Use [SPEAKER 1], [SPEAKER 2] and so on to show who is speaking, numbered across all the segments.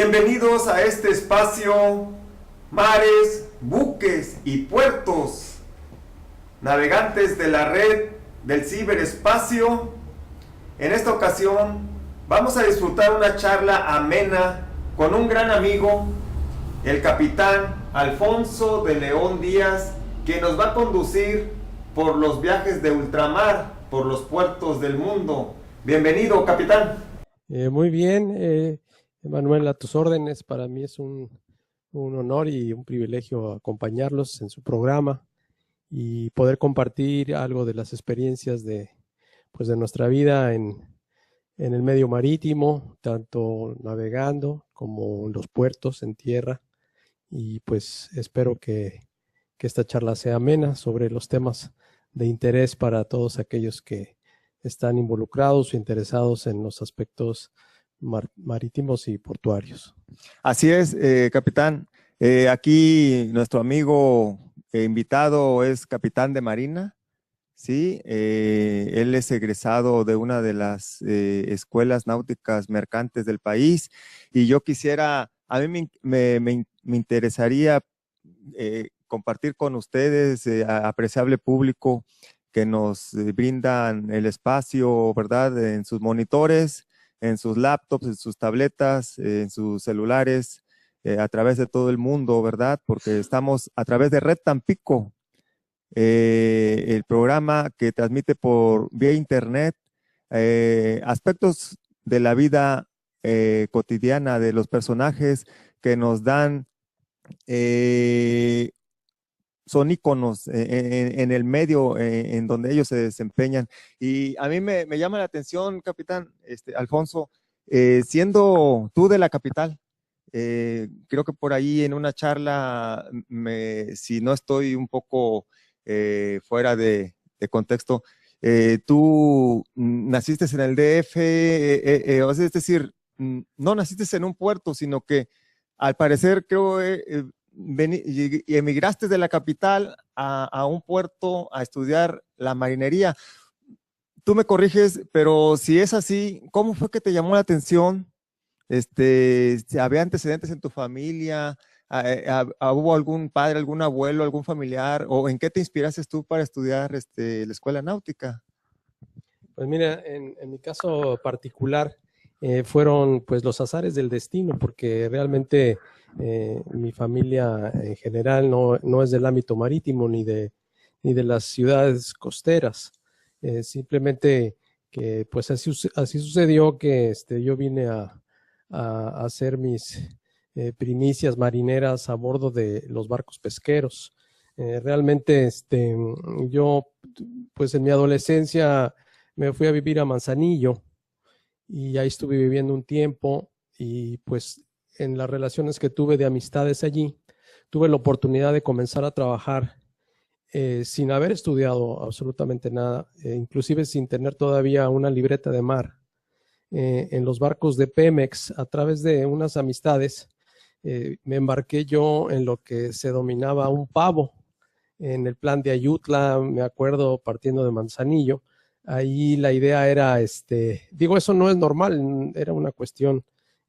[SPEAKER 1] Bienvenidos a este espacio, mares, buques y puertos, navegantes de la red del ciberespacio. En esta ocasión vamos a disfrutar una charla amena con un gran amigo, el capitán Alfonso de León Díaz, que nos va a conducir por los viajes de ultramar, por los puertos del mundo. Bienvenido, capitán.
[SPEAKER 2] Muy bien, Manuel, a tus órdenes. Para mí es un honor y un privilegio acompañarlos en su programa y poder compartir algo de las experiencias de nuestra vida en el medio marítimo, tanto navegando como en los puertos, en tierra. Y pues espero que esta charla sea amena sobre los temas de interés para todos aquellos que están involucrados o interesados en los aspectos marítimos y portuarios.
[SPEAKER 3] Así es, capitán. Aquí nuestro amigo invitado es capitán de marina, ¿sí? Él es egresado de una de las escuelas náuticas mercantes del país y yo quisiera, a mí me interesaría compartir con ustedes, apreciable público, que nos brindan el espacio, ¿verdad? En sus monitores, en sus laptops, en sus tabletas, en sus celulares, a través de todo el mundo, ¿verdad? Porque estamos a través de Red Tampico, el programa que transmite por vía internet aspectos de la vida cotidiana de los personajes que nos dan son íconos en el medio en donde ellos se desempeñan. Y a mí me llama la atención, capitán Alfonso, siendo tú de la capital, creo que por ahí en una charla, si no estoy un poco fuera de contexto, tú naciste en el DF, es decir, no naciste en un puerto, sino que al parecer creo y emigraste de la capital a un puerto a estudiar la marinería. Tú me corriges, pero si es así, ¿cómo fue que te llamó la atención? Si había antecedentes en tu familia, ¿hubo algún padre, algún abuelo, algún familiar, o en qué te inspiraste tú para estudiar la escuela náutica?
[SPEAKER 2] Pues mira, en mi caso particular, fueron pues los azares del destino, porque realmente mi familia en general no es del ámbito marítimo ni de las ciudades costeras. Simplemente que pues así sucedió que yo vine a hacer mis primicias marineras a bordo de los barcos pesqueros. Realmente yo pues en mi adolescencia me fui a vivir a Manzanillo y ahí estuve viviendo un tiempo y pues en las relaciones que tuve de amistades allí, tuve la oportunidad de comenzar a trabajar sin haber estudiado absolutamente nada, inclusive sin tener todavía una libreta de mar, en los barcos de Pemex. A través de unas amistades me embarqué yo en lo que se dominaba un pavo, en el plan de Ayutla, me acuerdo, partiendo de Manzanillo. Ahí la idea era, eso no es normal, era una cuestión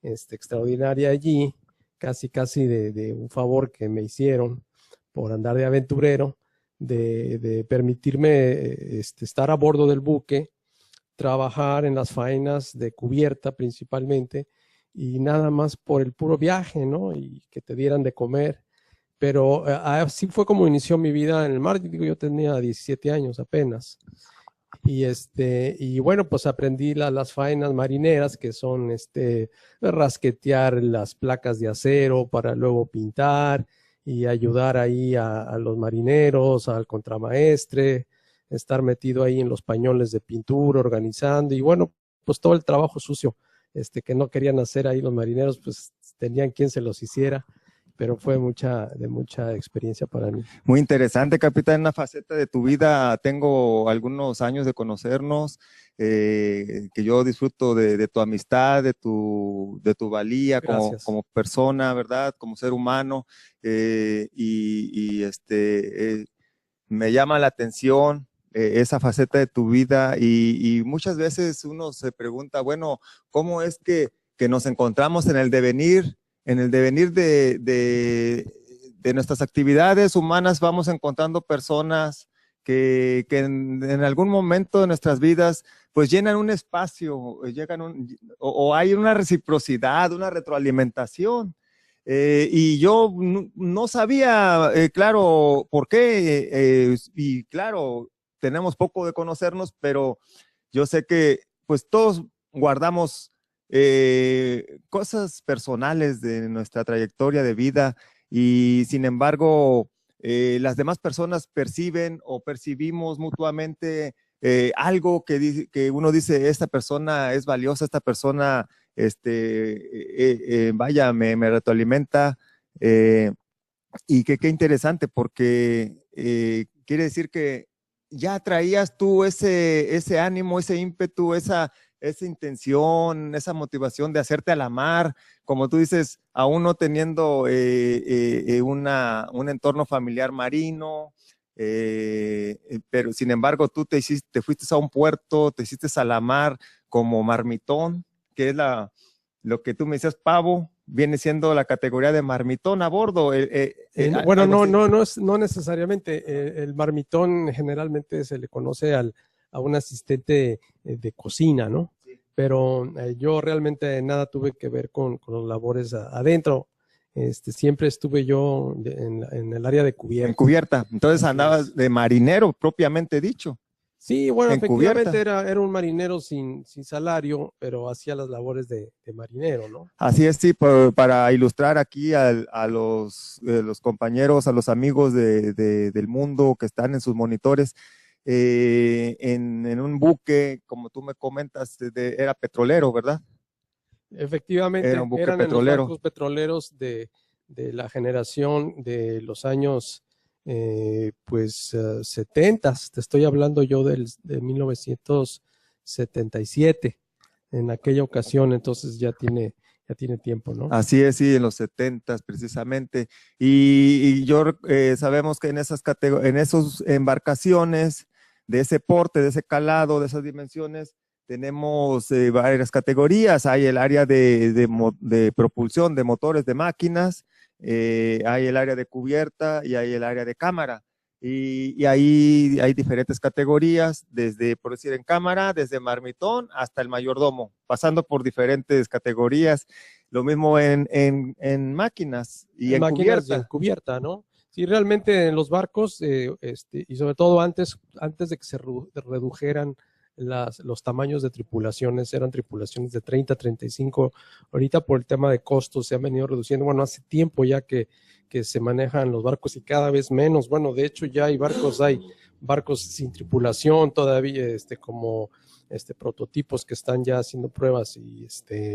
[SPEAKER 2] extraordinaria allí, casi de un favor que me hicieron por andar de aventurero, de permitirme estar a bordo del buque, trabajar en las faenas de cubierta principalmente, y nada más por el puro viaje, ¿no? Y que te dieran de comer. Pero así fue como inició mi vida en el mar. Digo, yo tenía 17 años apenas. Y bueno, pues aprendí las faenas marineras, que son rasquetear las placas de acero para luego pintar y ayudar ahí a los marineros, al contramaestre, estar metido ahí en los pañoles de pintura, organizando, y bueno, pues todo el trabajo sucio que no querían hacer ahí los marineros, pues tenían quien se los hiciera. Pero fue de mucha experiencia para mí.
[SPEAKER 3] Muy interesante, capitán, una faceta de tu vida. Tengo algunos años de conocernos, que yo disfruto de tu amistad, de tu valía como persona, ¿verdad? Como ser humano, me llama la atención esa faceta de tu vida y muchas veces uno se pregunta, bueno, ¿cómo es que nos encontramos en el devenir en el devenir de nuestras actividades humanas vamos encontrando personas que en algún momento de nuestras vidas pues llenan un espacio, o hay una reciprocidad, una retroalimentación. Y yo no sabía, claro, por qué, y claro, tenemos poco de conocernos, pero yo sé que pues todos guardamos cosas personales de nuestra trayectoria de vida y sin embargo las demás personas perciben o percibimos mutuamente algo que uno dice, esta persona es valiosa, esta persona vaya, me retroalimenta, y qué interesante porque quiere decir que ya traías tú ese ánimo, ese ímpetu, esa intención, esa motivación de hacerte a la mar, como tú dices, aún no teniendo un entorno familiar marino, pero sin embargo tú te fuiste a un puerto, te hiciste a la mar como marmitón, que es lo que tú me decías, pavo, viene siendo la categoría de marmitón a bordo.
[SPEAKER 2] Bueno, no necesariamente. El marmitón generalmente se le conoce a un asistente de cocina, ¿no? Sí. Pero yo realmente nada tuve que ver con las labores adentro. Siempre estuve yo en el área de cubierta.
[SPEAKER 3] En cubierta. Entonces andabas de marinero propiamente dicho.
[SPEAKER 2] Sí, bueno, efectivamente era un marinero sin salario, pero hacía las labores de marinero, ¿no?
[SPEAKER 3] Así es, sí, para ilustrar aquí a los compañeros, a los amigos del mundo que están en sus monitores, en un buque, como tú me comentas, era petrolero, ¿verdad?
[SPEAKER 2] Efectivamente,
[SPEAKER 3] era un buque
[SPEAKER 2] eran
[SPEAKER 3] petrolero.
[SPEAKER 2] En los barcos petroleros de la generación de los años 70s, te estoy hablando yo de 1977, en aquella ocasión, entonces ya tiene tiempo, ¿no?
[SPEAKER 3] Así es, sí, en los 70s precisamente, y sabemos que en esas embarcaciones de ese porte, de ese calado, de esas dimensiones, tenemos varias categorías. Hay el área de propulsión de motores de máquinas, hay el área de cubierta y hay el área de cámara. Y ahí hay diferentes categorías, por decir en cámara, desde marmitón hasta el mayordomo, pasando por diferentes categorías. Lo mismo en máquinas y en
[SPEAKER 2] máquinas
[SPEAKER 3] cubierta.
[SPEAKER 2] Y en cubierta, ¿no? Sí, realmente en los barcos, y sobre todo antes de que se redujeran los tamaños de tripulaciones, eran tripulaciones de 30, 35, ahorita por el tema de costos se han venido reduciendo. Bueno, hace tiempo ya que se manejan los barcos y cada vez menos. Bueno, de hecho ya hay barcos sin tripulación todavía, como prototipos que están ya haciendo pruebas y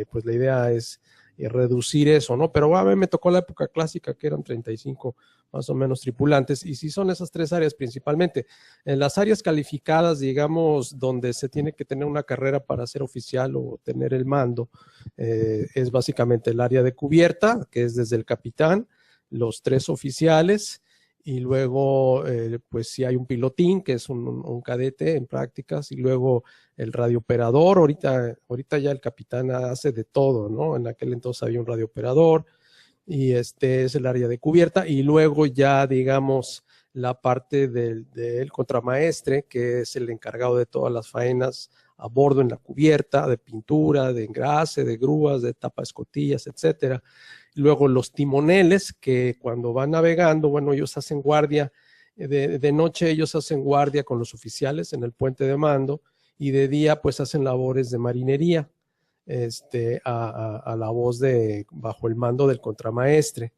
[SPEAKER 2] pues la idea es reducir eso, ¿no? Pero a mí me tocó la época clásica que eran 35 más o menos tripulantes, y sí son esas tres áreas principalmente. En las áreas calificadas, digamos, donde se tiene que tener una carrera para ser oficial o tener el mando, es básicamente el área de cubierta, que es desde el capitán, los 3 oficiales, y luego pues si hay un pilotín, que es un cadete en prácticas, y luego el radiooperador. Ahorita ya el capitán hace de todo, ¿no? En aquel entonces había un radiooperador, y es el área de cubierta, y luego ya digamos la parte del contramaestre, que es el encargado de todas las faenas a bordo en la cubierta, de pintura, de engrase, de grúas, de tapa escotillas, etcétera. Luego los timoneles, que cuando van navegando, bueno, ellos hacen guardia, de noche ellos hacen guardia con los oficiales en el puente de mando, y de día pues hacen labores de marinería, a la voz bajo el mando del contramaestre.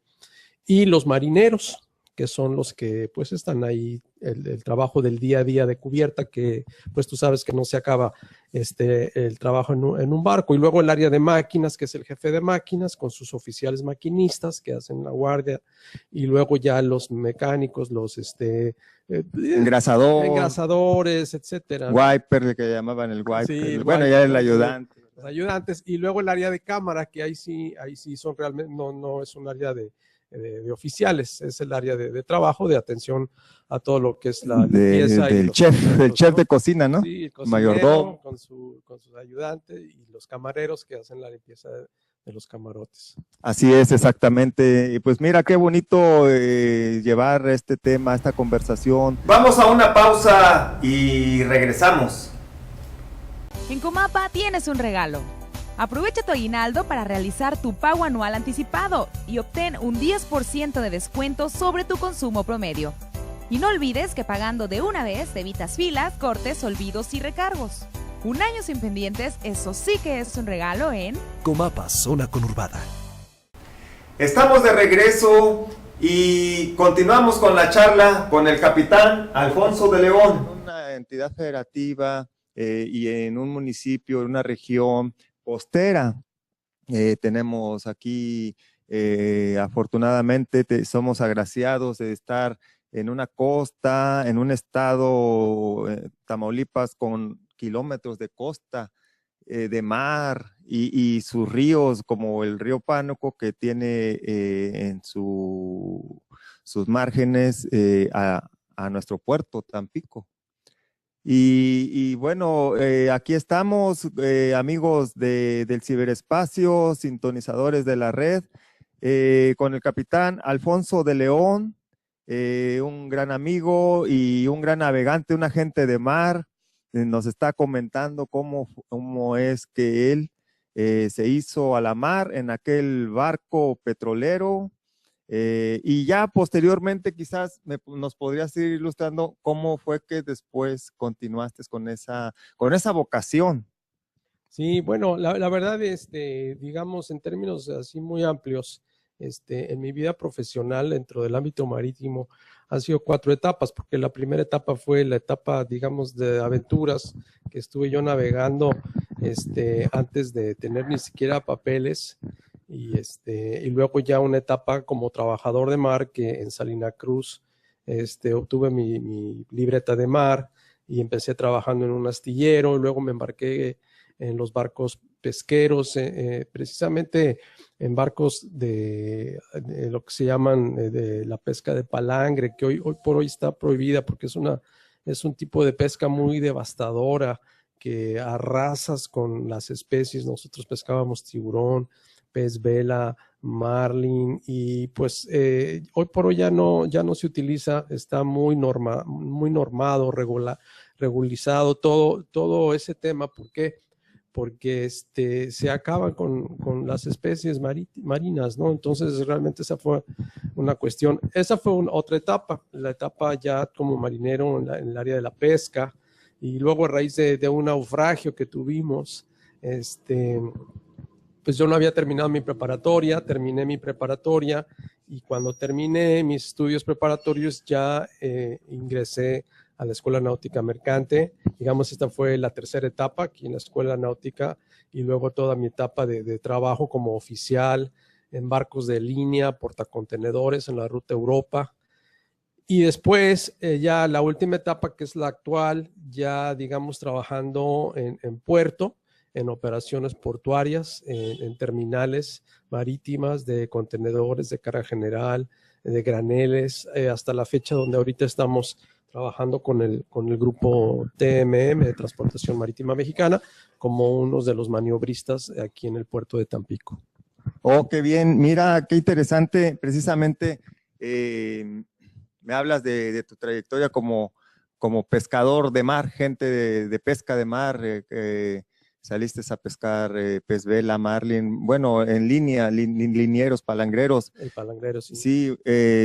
[SPEAKER 2] Y los marineros, que son los que pues están ahí, el trabajo del día a día de cubierta, que pues tú sabes que no se acaba el trabajo en un barco. Y luego el área de máquinas, que es el jefe de máquinas, con sus oficiales maquinistas que hacen la guardia, y luego ya los mecánicos, los engrasadores, etcétera.
[SPEAKER 3] Wiper, que llamaban el wiper.
[SPEAKER 2] Sí,
[SPEAKER 3] bueno, ya el ayudante.
[SPEAKER 2] Los ayudantes, y luego el área de cámara, que ahí sí son realmente, no es un área de oficiales, es el área de trabajo, de atención a todo lo que es la limpieza.
[SPEAKER 3] Del chef de cocina, ¿no?
[SPEAKER 2] Sí, el cocinero,
[SPEAKER 3] mayordomo.
[SPEAKER 2] con sus ayudantes, y los camareros que hacen la limpieza los camarotes.
[SPEAKER 3] Así es, exactamente. Y pues mira, qué bonito llevar este tema, esta conversación.
[SPEAKER 1] Vamos a una pausa y regresamos.
[SPEAKER 4] En Comapa tienes un regalo. Aprovecha tu aguinaldo para realizar tu pago anual anticipado y obtén un 10% de descuento sobre tu consumo promedio. Y no olvides que pagando de una vez evitas filas, cortes, olvidos y recargos. Un año sin pendientes, eso sí que es un regalo en
[SPEAKER 5] Comapa, zona conurbada.
[SPEAKER 1] Estamos de regreso y continuamos con la charla con el capitán Alfonso de León.
[SPEAKER 3] Una entidad federativa y en un municipio, en una región costera. Tenemos aquí, afortunadamente, somos agraciados de estar en una costa, en un estado, Tamaulipas, con kilómetros de costa, de mar y sus ríos, como el río Pánuco, que tiene en sus márgenes a nuestro puerto, Tampico. Y bueno, aquí estamos, amigos del ciberespacio, sintonizadores de la red, con el capitán Alfonso de León, un gran amigo y un gran navegante, un agente de mar. Nos está comentando cómo es que él se hizo a la mar en aquel barco petrolero. Y ya posteriormente quizás nos podrías ir ilustrando cómo fue que después continuaste con esa vocación.
[SPEAKER 2] Sí, bueno, la verdad, digamos, en términos así muy amplios, en mi vida profesional dentro del ámbito marítimo han sido 4 etapas, porque la primera etapa fue la etapa, digamos, de aventuras, que estuve yo navegando antes de tener ni siquiera papeles. Y luego ya una etapa como trabajador de mar, que en Salina Cruz obtuve mi libreta de mar y empecé trabajando en un astillero. Luego me embarqué en los barcos pesqueros, precisamente en barcos de lo que se llaman de la pesca de palangre, que hoy por hoy está prohibida porque es un tipo de pesca muy devastadora, que arrasas con las especies. Nosotros pescábamos tiburón, pez vela, marlin, y pues hoy por hoy ya no se utiliza, está muy normado, regularizado todo ese tema. ¿Por qué? Porque se acaban con las especies marinas, ¿no? Entonces realmente esa fue una cuestión. Esa fue otra etapa, la etapa ya como marinero en el área de la pesca, y luego a raíz de un naufragio que tuvimos, pues yo no había terminado mi preparatoria, terminé mi preparatoria, y cuando terminé mis estudios preparatorios ya ingresé a la Escuela Náutica Mercante. Digamos, esta fue la tercera etapa aquí en la Escuela Náutica, y luego toda mi etapa de trabajo como oficial en barcos de línea, portacontenedores en la ruta Europa. Y después ya la última etapa, que es la actual, ya digamos trabajando en puerto, en operaciones portuarias, en terminales marítimas de contenedores de carga general, de graneles, hasta la fecha donde ahorita estamos trabajando con el grupo TMM de Transportación Marítima Mexicana como unos de los maniobristas aquí en el puerto de Tampico.
[SPEAKER 3] Oh, qué bien, mira, qué interesante. Precisamente me hablas de tu trayectoria como pescador de mar, gente de pesca de mar, saliste a pescar pez vela, marlin, bueno, en línea, linieros, palangreros.
[SPEAKER 2] El palangrero, sí.
[SPEAKER 3] Sí,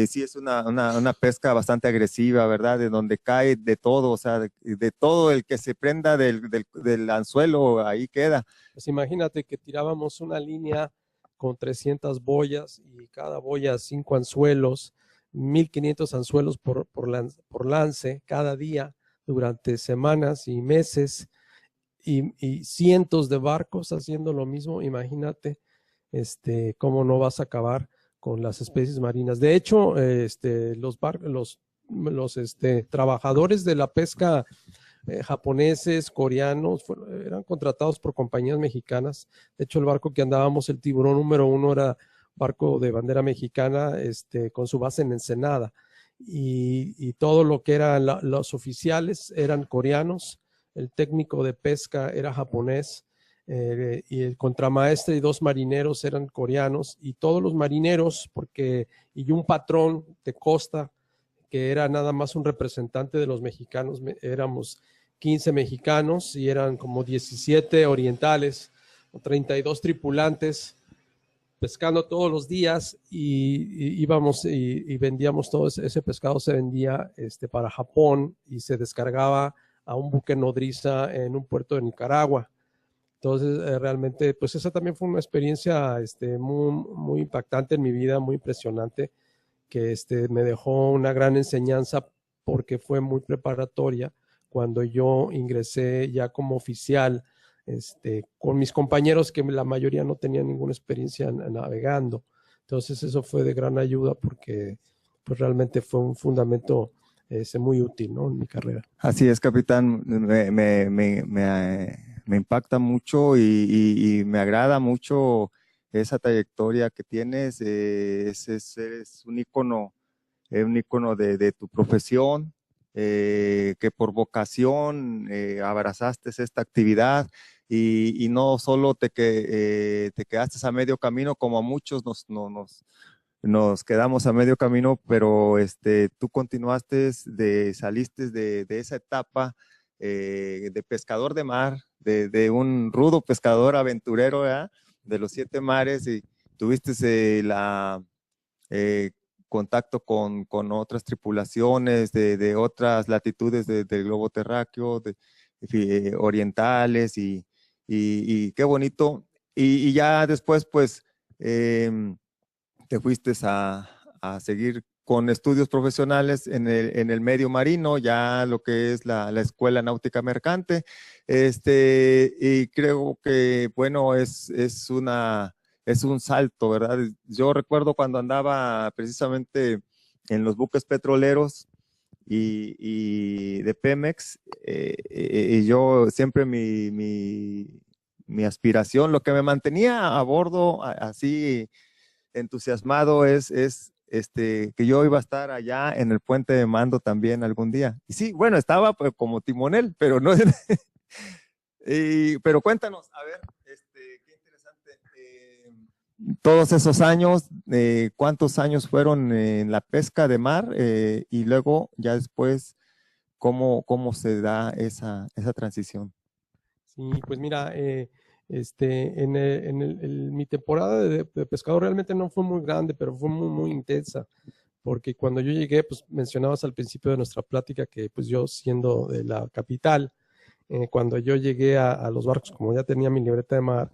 [SPEAKER 3] sí es una pesca bastante agresiva, ¿verdad? De donde cae de todo, o sea, de todo el que se prenda del anzuelo, ahí queda.
[SPEAKER 2] Pues imagínate que tirábamos una línea con 300 boyas, y cada boya 5 anzuelos, 1,500 anzuelos por lance cada día durante semanas y meses. Y cientos de barcos haciendo lo mismo. Imagínate cómo no vas a acabar con las especies marinas. De hecho, los trabajadores de la pesca japoneses, coreanos, eran contratados por compañías mexicanas. De hecho, el barco que andábamos, el tiburón número 1, era barco de bandera mexicana, con su base en Ensenada. Y todo lo que eran los oficiales eran coreanos. El técnico de pesca era japonés, y el contramaestre y 2 marineros eran coreanos, y todos los marineros, y un patrón de costa, que era nada más un representante de los mexicanos, éramos 15 mexicanos y eran como 17 orientales, o 32 tripulantes, pescando todos los días, y íbamos y vendíamos todo ese pescado, se vendía para Japón y se descargaba a un buque nodriza en un puerto de Nicaragua. Entonces, realmente, pues esa también fue una experiencia muy, muy impactante en mi vida, muy impresionante, que me dejó una gran enseñanza porque fue muy preparatoria cuando yo ingresé ya como oficial, con mis compañeros que la mayoría no tenían ninguna experiencia navegando. Entonces eso fue de gran ayuda porque pues realmente fue un fundamento muy útil, ¿no?, en mi carrera.
[SPEAKER 3] Así es, capitán. Me impacta mucho y me agrada mucho esa trayectoria que tienes. Eres un ícono de tu profesión, que por vocación abrazaste esta actividad y no solo te quedaste a medio camino, como a muchos nos quedamos a medio camino, pero tú continuaste, saliste de esa etapa de pescador de mar, de un rudo pescador aventurero, ¿verdad?, de los 7 mares, y tuviste contacto con otras tripulaciones de otras latitudes del globo terráqueo, orientales, y qué bonito. Y ya después, pues, te fuiste a seguir con estudios profesionales en el medio marino, ya lo que es la Escuela Náutica Mercante, y creo que, bueno, es un salto, ¿verdad? Yo recuerdo cuando andaba precisamente en los buques petroleros y de Pemex, y yo siempre mi aspiración, lo que me mantenía a bordo así entusiasmado es que yo iba a estar allá en el puente de mando también algún día. Y sí, bueno, estaba pues, como timonel, pero no. Pero cuéntanos, a ver, qué interesante. Todos esos años, ¿cuántos años fueron en la pesca de mar? Y luego, ya después, ¿cómo se da esa transición?
[SPEAKER 2] Sí, pues mira, mi temporada de pescado realmente no fue muy grande, pero fue muy, muy intensa, porque cuando yo llegué, pues mencionabas al principio de nuestra plática que pues yo siendo de la capital, cuando yo llegué a los barcos, como ya tenía mi libreta de mar,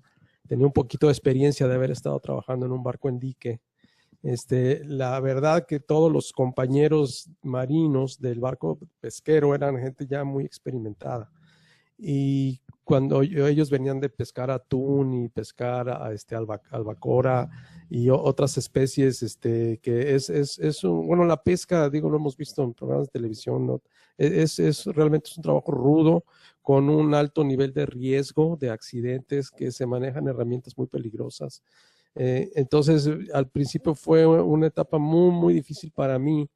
[SPEAKER 2] tenía un poquito de experiencia de haber estado trabajando en un barco en dique. La verdad que todos los compañeros marinos del barco pesquero eran gente ya muy experimentada. Y cuando ellos venían de pescar atún y pescar albacora y otras especies, que bueno, la pesca, digo, lo hemos visto en programas de televisión, ¿no? Realmente es un trabajo rudo, con un alto nivel de riesgo de accidentes, que se manejan herramientas muy peligrosas. Entonces, al principio fue una etapa muy, muy difícil para mí,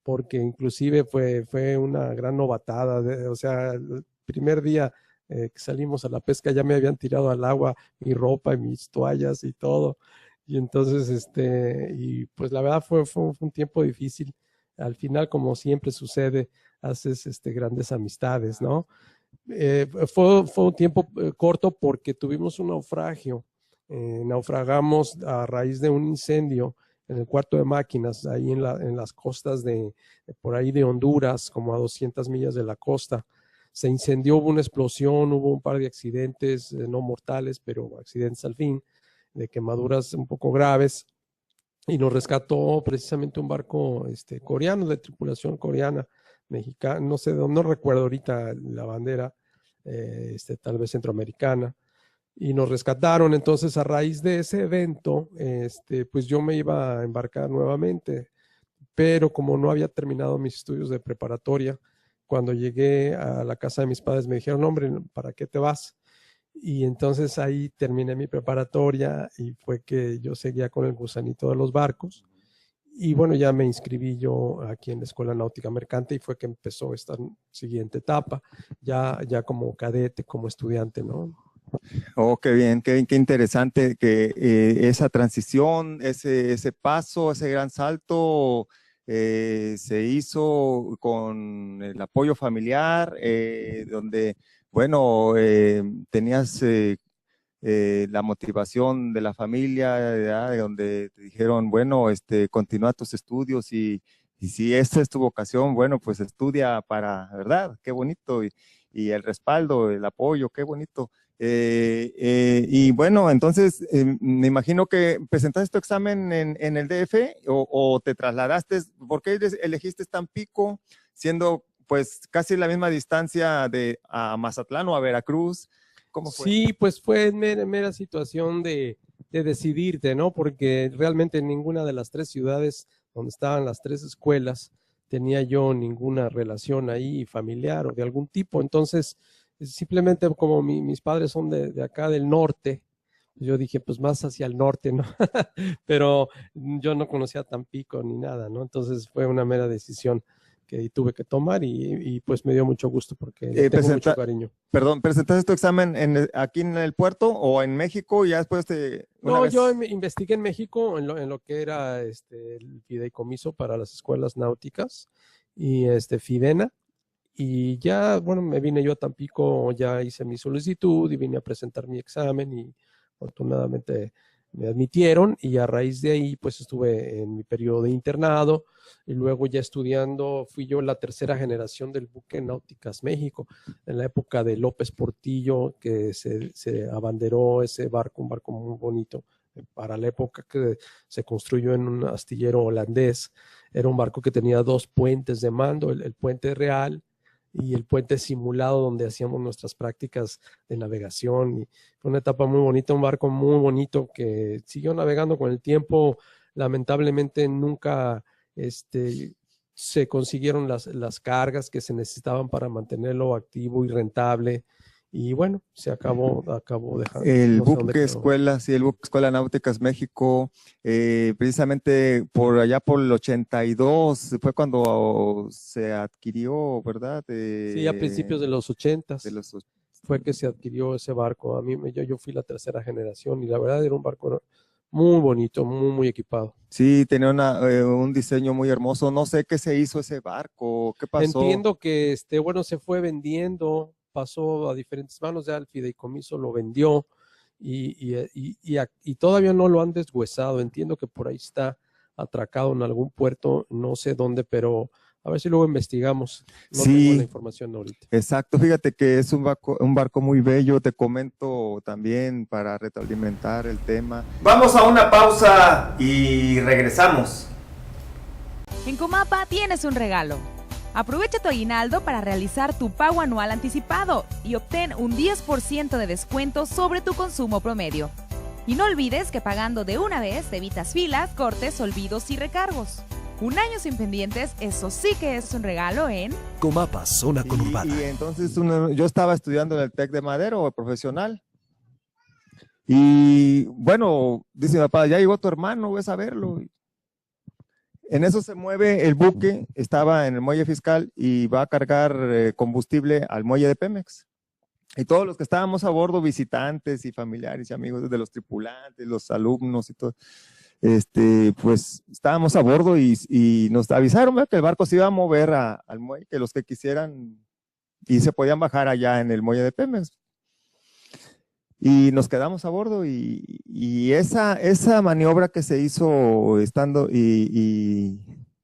[SPEAKER 2] porque inclusive fue una gran novatada, o sea, el primer día que salimos a la pesca ya me habían tirado al agua mi ropa y mis toallas y todo, y entonces, y pues la verdad fue un tiempo difícil. Al final, como siempre sucede, haces grandes amistades, ¿no? Fue un tiempo corto porque tuvimos un naufragio. Naufragamos a raíz de un incendio en el cuarto de máquinas, ahí en las costas por ahí de Honduras, como a 200 millas de la costa. Se incendió, hubo una explosión, hubo un par de accidentes, no mortales, pero accidentes al fin, de quemaduras un poco graves, y nos rescató precisamente un barco coreano, de tripulación coreana, mexicana, no sé, no recuerdo ahorita la bandera, tal vez centroamericana, y nos rescataron. Entonces, a raíz de ese evento, pues yo me iba a embarcar nuevamente, pero como no había terminado mis estudios de preparatoria, cuando llegué a la casa de mis padres me dijeron, hombre, ¿para qué te vas? Y entonces ahí terminé mi preparatoria y fue que yo seguía con el gusanito de los barcos. Y bueno, ya me inscribí yo aquí en la Escuela Náutica Mercante y fue que empezó esta siguiente etapa, ya como cadete, como estudiante, ¿no?
[SPEAKER 3] Oh, qué bien, qué interesante que esa transición, ese paso, ese gran salto se hizo con el apoyo familiar, donde, bueno, tenías la motivación de la familia, ¿verdad? Donde te dijeron, bueno, continúa tus estudios y si esta es tu vocación, bueno, pues estudia para, ¿verdad? Qué bonito. Y el respaldo, el apoyo, qué bonito. Y bueno, entonces me imagino que presentaste tu examen en el DF o te trasladaste. ¿Por qué elegiste Tampico, siendo pues casi la misma distancia a Mazatlán o a Veracruz? ¿Cómo fue?
[SPEAKER 2] Sí, pues fue mera situación de decidirte, ¿no? Porque realmente en ninguna de las tres ciudades donde estaban las tres escuelas tenía yo ninguna relación ahí familiar o de algún tipo. Entonces, simplemente como mis padres son de acá del norte, yo dije, pues más hacia el norte, ¿no? Pero yo no conocía Tampico ni nada, ¿no? Entonces fue una mera decisión que tuve que tomar y pues me dio mucho gusto porque le tengo mucho cariño.
[SPEAKER 3] Perdón, ¿presentaste tu examen aquí en el puerto o en México y ya después
[SPEAKER 2] No, yo investigué en México en lo que era el fideicomiso para las escuelas náuticas y Fidena. Y ya, bueno, me vine yo a Tampico, ya hice mi solicitud y vine a presentar mi examen y afortunadamente me admitieron y a raíz de ahí pues estuve en mi periodo de internado y luego ya estudiando, fui yo la tercera generación del buque Náuticas México, en la época de López Portillo, que se abanderó ese barco, un barco muy bonito para la época que se construyó en un astillero holandés. Era un barco que tenía dos puentes de mando, el puente real y el puente simulado donde hacíamos nuestras prácticas de navegación. Y fue una etapa muy bonita, un barco muy bonito que siguió navegando con el tiempo. Lamentablemente nunca se consiguieron las cargas que se necesitaban para mantenerlo activo y rentable. Y bueno, se acabó dejando.
[SPEAKER 3] El buque escuela, sí, el buque Escuela Náuticas México, precisamente por allá por el 82 fue cuando se adquirió, ¿verdad?
[SPEAKER 2] Sí, a principios de los 80s fue que se adquirió ese barco. A mí yo fui la tercera generación y la verdad era un barco muy bonito, muy equipado.
[SPEAKER 3] Sí, tenía un diseño muy hermoso. No sé qué se hizo ese barco, qué pasó.
[SPEAKER 2] Entiendo que bueno, se fue vendiendo, pasó a diferentes manos, ya el fideicomiso lo vendió y todavía no lo han deshuesado. Entiendo que por ahí está atracado en algún puerto, no sé dónde, pero a ver si luego investigamos. No tengo la información ahorita.
[SPEAKER 3] Exacto, fíjate que es un barco muy bello. Te comento también para retroalimentar el tema.
[SPEAKER 1] Vamos a una pausa y regresamos.
[SPEAKER 4] En Comapa tienes un regalo. Aprovecha tu aguinaldo para realizar tu pago anual anticipado y obtén un 10% de descuento sobre tu consumo promedio. Y no olvides que pagando de una vez te evitas filas, cortes, olvidos y recargos. Un año sin pendientes, eso sí que es un regalo en
[SPEAKER 5] Comapa, zona conurbada.
[SPEAKER 3] Y entonces yo estaba estudiando en el TEC de Madero, profesional. Y bueno, dice mi papá, ya llegó tu hermano, ves a verlo. En eso se mueve el buque, estaba en el muelle fiscal y va a cargar combustible al muelle de Pemex. Y todos los que estábamos a bordo, visitantes y familiares y amigos de los tripulantes, los alumnos y todo, pues estábamos a bordo y nos avisaron, ¿verdad?, que el barco se iba a mover al muelle, que los que quisieran y se podían bajar allá en el muelle de Pemex. Y nos quedamos a bordo y esa maniobra que se hizo estando y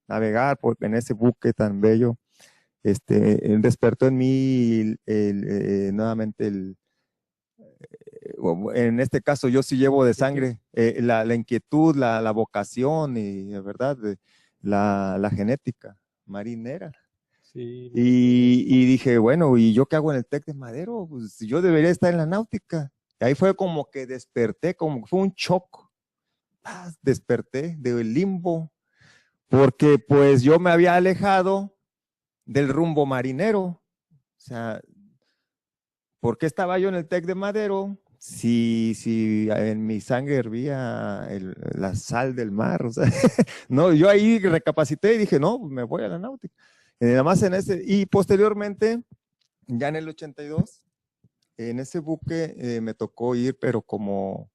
[SPEAKER 3] navegar en ese buque tan bello, despertó en mí nuevamente en este caso yo sí llevo de sangre la inquietud, la vocación y de verdad la genética marinera.
[SPEAKER 2] Sí.
[SPEAKER 3] Y dije, bueno, ¿y yo qué hago en el TEC de Madero? Pues yo debería estar en la náutica. Y ahí fue como que desperté, como que fue un shock. Desperté del limbo, porque pues yo me había alejado del rumbo marinero. O sea, ¿por qué estaba yo en el TEC de Madero si en mi sangre hervía la sal del mar? O sea, no, yo ahí recapacité y dije, no, me voy a la náutica. Nada más y posteriormente, ya en el 82, En ese buque me tocó ir, pero como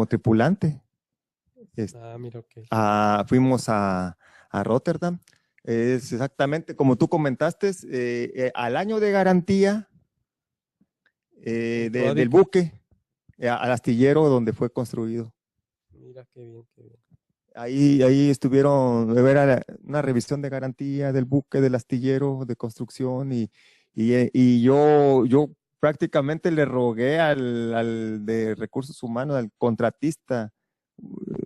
[SPEAKER 3] tripulante.
[SPEAKER 2] Mira, ok.
[SPEAKER 3] Fuimos a Rotterdam. Es exactamente como tú comentaste, al año de garantía del buque, al astillero donde fue construido.
[SPEAKER 2] Mira, qué bien, qué bien.
[SPEAKER 3] Ahí estuvieron, era una revisión de garantía del buque, del astillero de construcción y yo prácticamente le rogué al de recursos humanos, al contratista,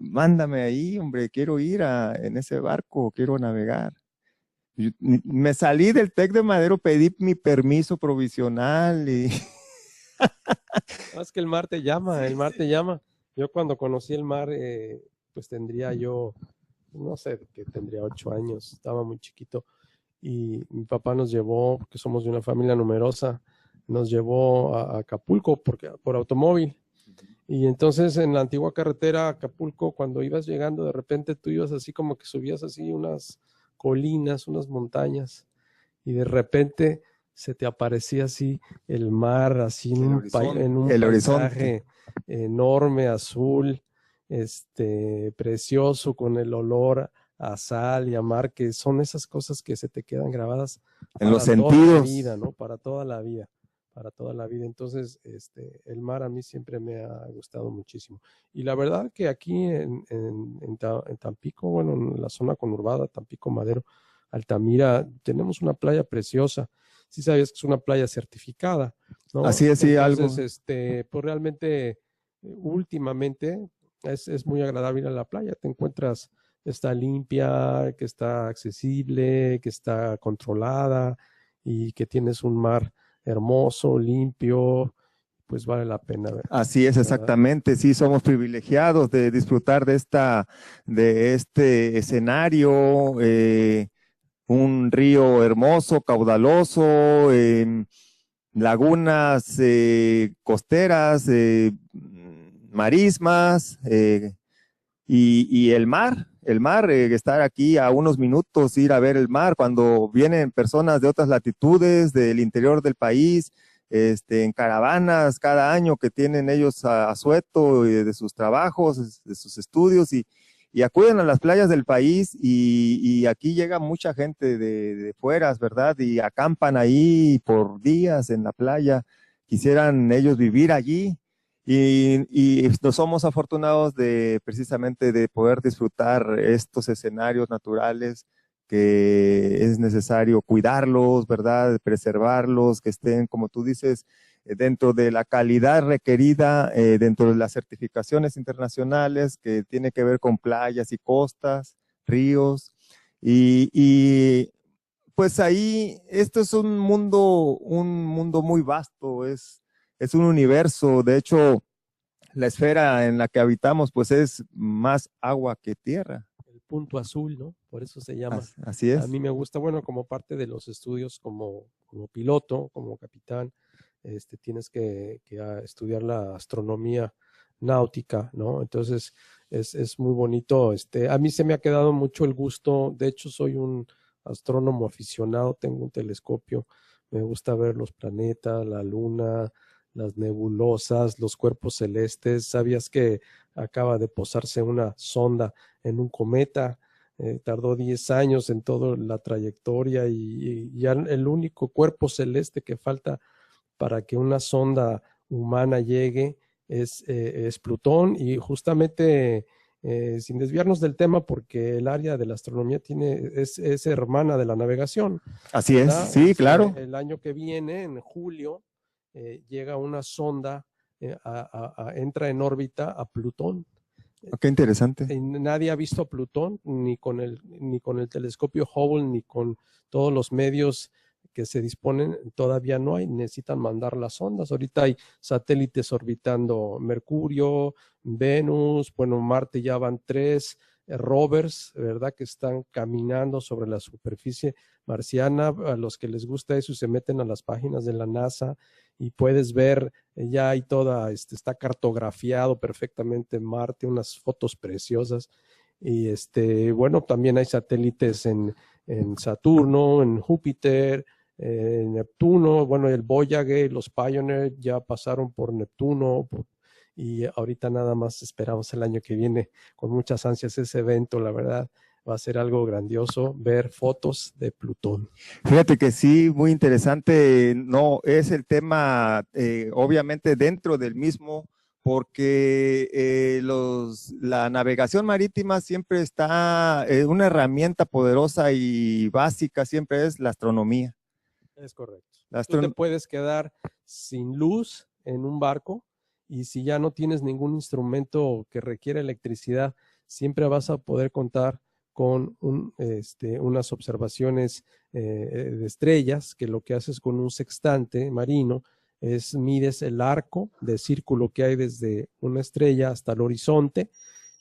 [SPEAKER 3] mándame ahí, hombre, quiero ir en ese barco, quiero navegar. Me salí del TEC de Madero, pedí mi permiso provisional y...
[SPEAKER 2] Es que el mar te llama, el mar te llama. Yo cuando conocí el mar, pues tendría yo, no sé, que tendría 8 años, estaba muy chiquito. Y mi papá nos llevó, porque somos de una familia numerosa, nos llevó a Acapulco por automóvil. Y entonces en la antigua carretera a Acapulco, cuando ibas llegando, de repente tú ibas así como que subías así unas colinas, unas montañas, y de repente se te aparecía así el mar, así en un paisaje enorme, azul, precioso, con el olor a sal y a mar, que son esas cosas que se te quedan grabadas
[SPEAKER 3] en los
[SPEAKER 2] toda
[SPEAKER 3] sentidos.
[SPEAKER 2] la vida, ¿no? Para toda la vida. Entonces, el mar a mí siempre me ha gustado muchísimo. Y la verdad que aquí en Tampico, bueno, en la zona conurbada, Tampico, Madero, Altamira, tenemos una playa preciosa. Sí sabías que es una playa certificada, ¿no?
[SPEAKER 3] Así es, sí,
[SPEAKER 2] entonces, pues realmente, últimamente, es muy agradable ir a la playa. Te encuentras, está limpia, que está accesible, que está controlada y que tienes un mar hermoso, limpio, pues vale la pena.
[SPEAKER 3] Así es, exactamente. Sí, somos privilegiados de disfrutar de este escenario, un río hermoso, caudaloso, lagunas costeras, marismas, y el mar, estar aquí a unos minutos, ir a ver el mar, cuando vienen personas de otras latitudes, del interior del país, en caravanas cada año que tienen ellos asueto de sus trabajos, de sus estudios, y acuden a las playas del país, y aquí llega mucha gente de fueras, ¿verdad? Y acampan ahí por días en la playa, quisieran ellos vivir allí. Y nos somos afortunados precisamente de poder disfrutar estos escenarios naturales que es necesario cuidarlos, ¿verdad? Preservarlos, que estén, como tú dices, dentro de la calidad requerida, dentro de las certificaciones internacionales que tiene que ver con playas y costas, ríos. Y pues ahí, esto es un mundo muy vasto, es un universo. De hecho, la esfera en la que habitamos, pues es más agua que tierra.
[SPEAKER 2] El punto azul, ¿no? Por eso se llama.
[SPEAKER 3] Así es.
[SPEAKER 2] A mí me gusta, bueno, como parte de los estudios como piloto, como capitán, tienes que estudiar la astronomía náutica, ¿no? Entonces, es muy bonito. A mí se me ha quedado mucho el gusto. De hecho, soy un astrónomo aficionado, tengo un telescopio, me gusta ver los planetas, la luna, las nebulosas, los cuerpos celestes. ¿Sabías que acaba de posarse una sonda en un cometa? Tardó 10 años en toda la trayectoria y ya el único cuerpo celeste que falta para que una sonda humana llegue es Plutón, y justamente sin desviarnos del tema, porque el área de la astronomía es hermana de la navegación.
[SPEAKER 3] Así ¿verdad? Es, sí, claro.
[SPEAKER 2] El año que viene, en julio, llega una sonda, entra en órbita a Plutón.
[SPEAKER 3] Qué interesante.
[SPEAKER 2] Nadie ha visto a Plutón, ni con el telescopio Hubble, ni con todos los medios que se disponen, todavía no hay, necesitan mandar las sondas. Ahorita hay satélites orbitando Mercurio, Venus, bueno, Marte ya van 3 rovers, ¿verdad? Que están caminando sobre la superficie marciana. A los que les gusta eso se meten a las páginas de la NASA y puedes ver, ya hay toda, está cartografiado perfectamente Marte, unas fotos preciosas. Y bueno, también hay satélites en Saturno, en Júpiter, Neptuno, bueno, el Voyager, los Pioneer ya pasaron por Neptuno, y ahorita nada más esperamos el año que viene con muchas ansias ese evento, la verdad. Va a ser algo grandioso ver fotos de Plutón.
[SPEAKER 3] Fíjate que sí, muy interesante. No es el tema, obviamente, dentro del mismo, porque la navegación marítima siempre está, una herramienta poderosa y básica siempre es la astronomía.
[SPEAKER 2] Es correcto. Tú te puedes quedar sin luz en un barco, y si ya no tienes ningún instrumento que requiere electricidad, siempre vas a poder contar con unas observaciones de estrellas, que lo que haces con un sextante marino es mides el arco de círculo que hay desde una estrella hasta el horizonte.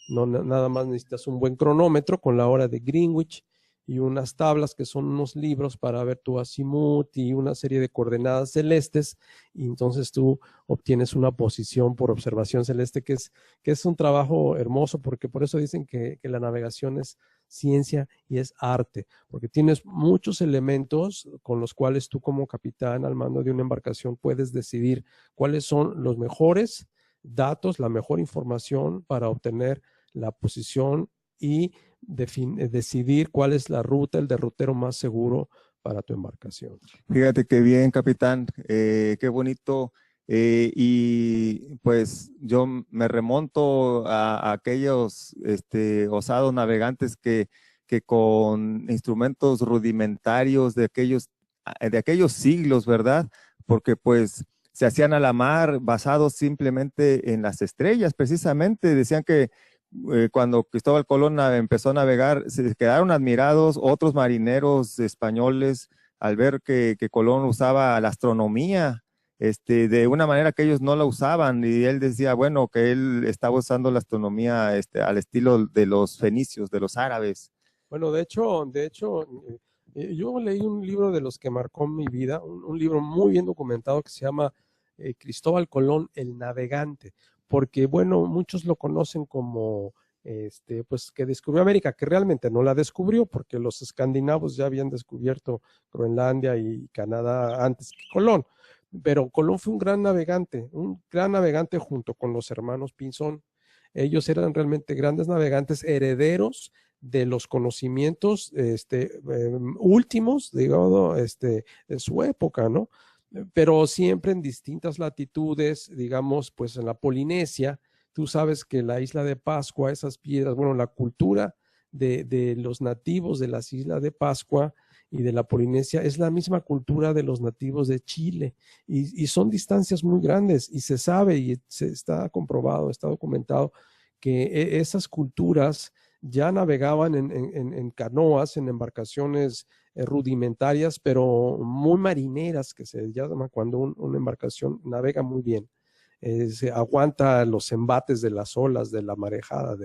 [SPEAKER 2] No, nada más necesitas un buen cronómetro con la hora de Greenwich y unas tablas que son unos libros para ver tu azimut y una serie de coordenadas celestes, y entonces tú obtienes una posición por observación celeste, que es un trabajo hermoso, porque por eso dicen que la navegación es ciencia y es arte, porque tienes muchos elementos con los cuales tú como capitán al mando de una embarcación puedes decidir cuáles son los mejores datos, la mejor información para obtener la posición y decidir cuál es la ruta, el derrotero más seguro para tu embarcación.
[SPEAKER 3] Fíjate qué bien, capitán, qué bonito. Y pues yo me remonto a aquellos osados navegantes que con instrumentos rudimentarios de aquellos siglos, ¿verdad? Porque pues se hacían a la mar basados simplemente en las estrellas, precisamente. Decían que cuando Cristóbal Colón empezó a navegar, se quedaron admirados otros marineros españoles al ver que Colón usaba la astronomía de una manera que ellos no la usaban, y él decía, bueno, que él estaba usando la astronomía al estilo de los fenicios, de los árabes.
[SPEAKER 2] Bueno, de hecho, yo leí un libro de los que marcó mi vida, un libro muy bien documentado que se llama Cristóbal Colón, el navegante, porque, bueno, muchos lo conocen como pues que descubrió América, que realmente no la descubrió, porque los escandinavos ya habían descubierto Groenlandia y Canadá antes que Colón. Pero Colón fue un gran navegante junto con los hermanos Pinzón. Ellos eran realmente grandes navegantes, herederos de los conocimientos últimos, digamos, de su época, ¿no? Pero siempre en distintas latitudes, digamos, pues en la Polinesia. Tú sabes que la isla de Pascua, esas piedras, bueno, la cultura de los nativos de las islas de Pascua y de la Polinesia es la misma cultura de los nativos de Chile, y son distancias muy grandes, y se sabe y se está comprobado, está documentado que esas culturas ya navegaban en canoas, en embarcaciones rudimentarias, pero muy marineras, que se llama cuando una embarcación navega muy bien. Se aguanta los embates de las olas, de la marejada,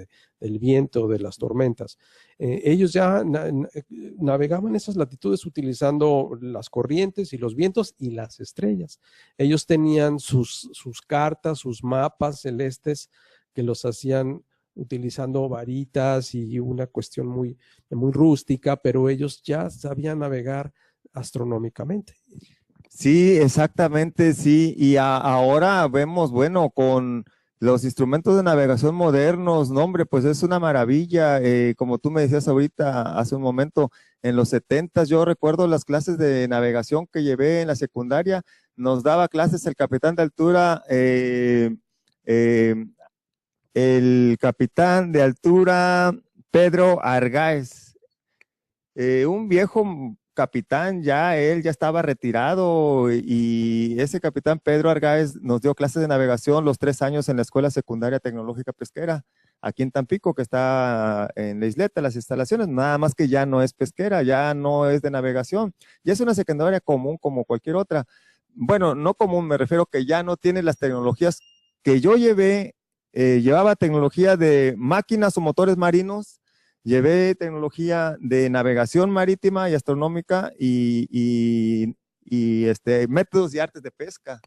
[SPEAKER 2] del viento, de las tormentas. Ellos ya navegaban esas latitudes utilizando las corrientes y los vientos y las estrellas. Ellos tenían sus cartas, sus mapas celestes, que los hacían utilizando varitas y una cuestión muy, muy rústica, pero ellos ya sabían navegar astronómicamente.
[SPEAKER 3] Sí, exactamente, sí. Y ahora vemos, bueno, con los instrumentos de navegación modernos, no, hombre, pues es una maravilla. Como tú me decías ahorita, hace un momento, en los 70 yo recuerdo las clases de navegación que llevé en la secundaria. Nos daba clases el capitán de altura, el capitán de altura Pedro Argáez, un viejo capitán, él ya estaba retirado, y ese capitán Pedro Argáez nos dio clases de navegación los 3 años en la Escuela Secundaria Tecnológica Pesquera, aquí en Tampico, que está en la isleta, las instalaciones, nada más que ya no es pesquera, ya no es de navegación, ya es una secundaria común como cualquier otra. Bueno, no común, me refiero que ya no tiene las tecnologías que yo llevé. Llevaba tecnología de máquinas o motores marinos, llevé tecnología de navegación marítima y astronómica y métodos y artes de pesca.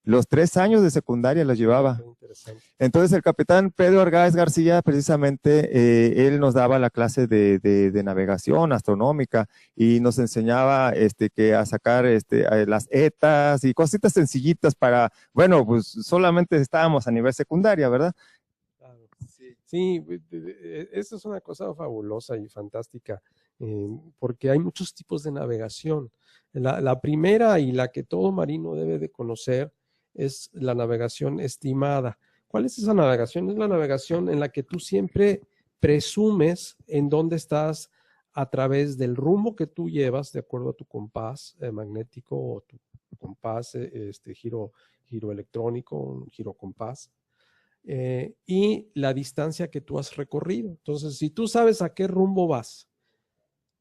[SPEAKER 3] Los 3 años de secundaria los llevaba.
[SPEAKER 2] Muy interesante.
[SPEAKER 3] Entonces el capitán Pedro Argáez García, precisamente, él nos daba la clase de navegación astronómica y nos enseñaba que a sacar a las ETAs y cositas sencillitas para, bueno, pues solamente estábamos a nivel secundaria, ¿verdad?
[SPEAKER 2] Claro. Sí, eso es una cosa fabulosa y fantástica, porque hay muchos tipos de navegación. La primera y la que todo marino debe de conocer es la navegación estimada. ¿Cuál es esa navegación? Es la navegación en la que tú siempre presumes en dónde estás a través del rumbo que tú llevas, de acuerdo a tu compás magnético o tu compás giro electrónico, un giro compás. Y la distancia que tú has recorrido. Entonces, si tú sabes a qué rumbo vas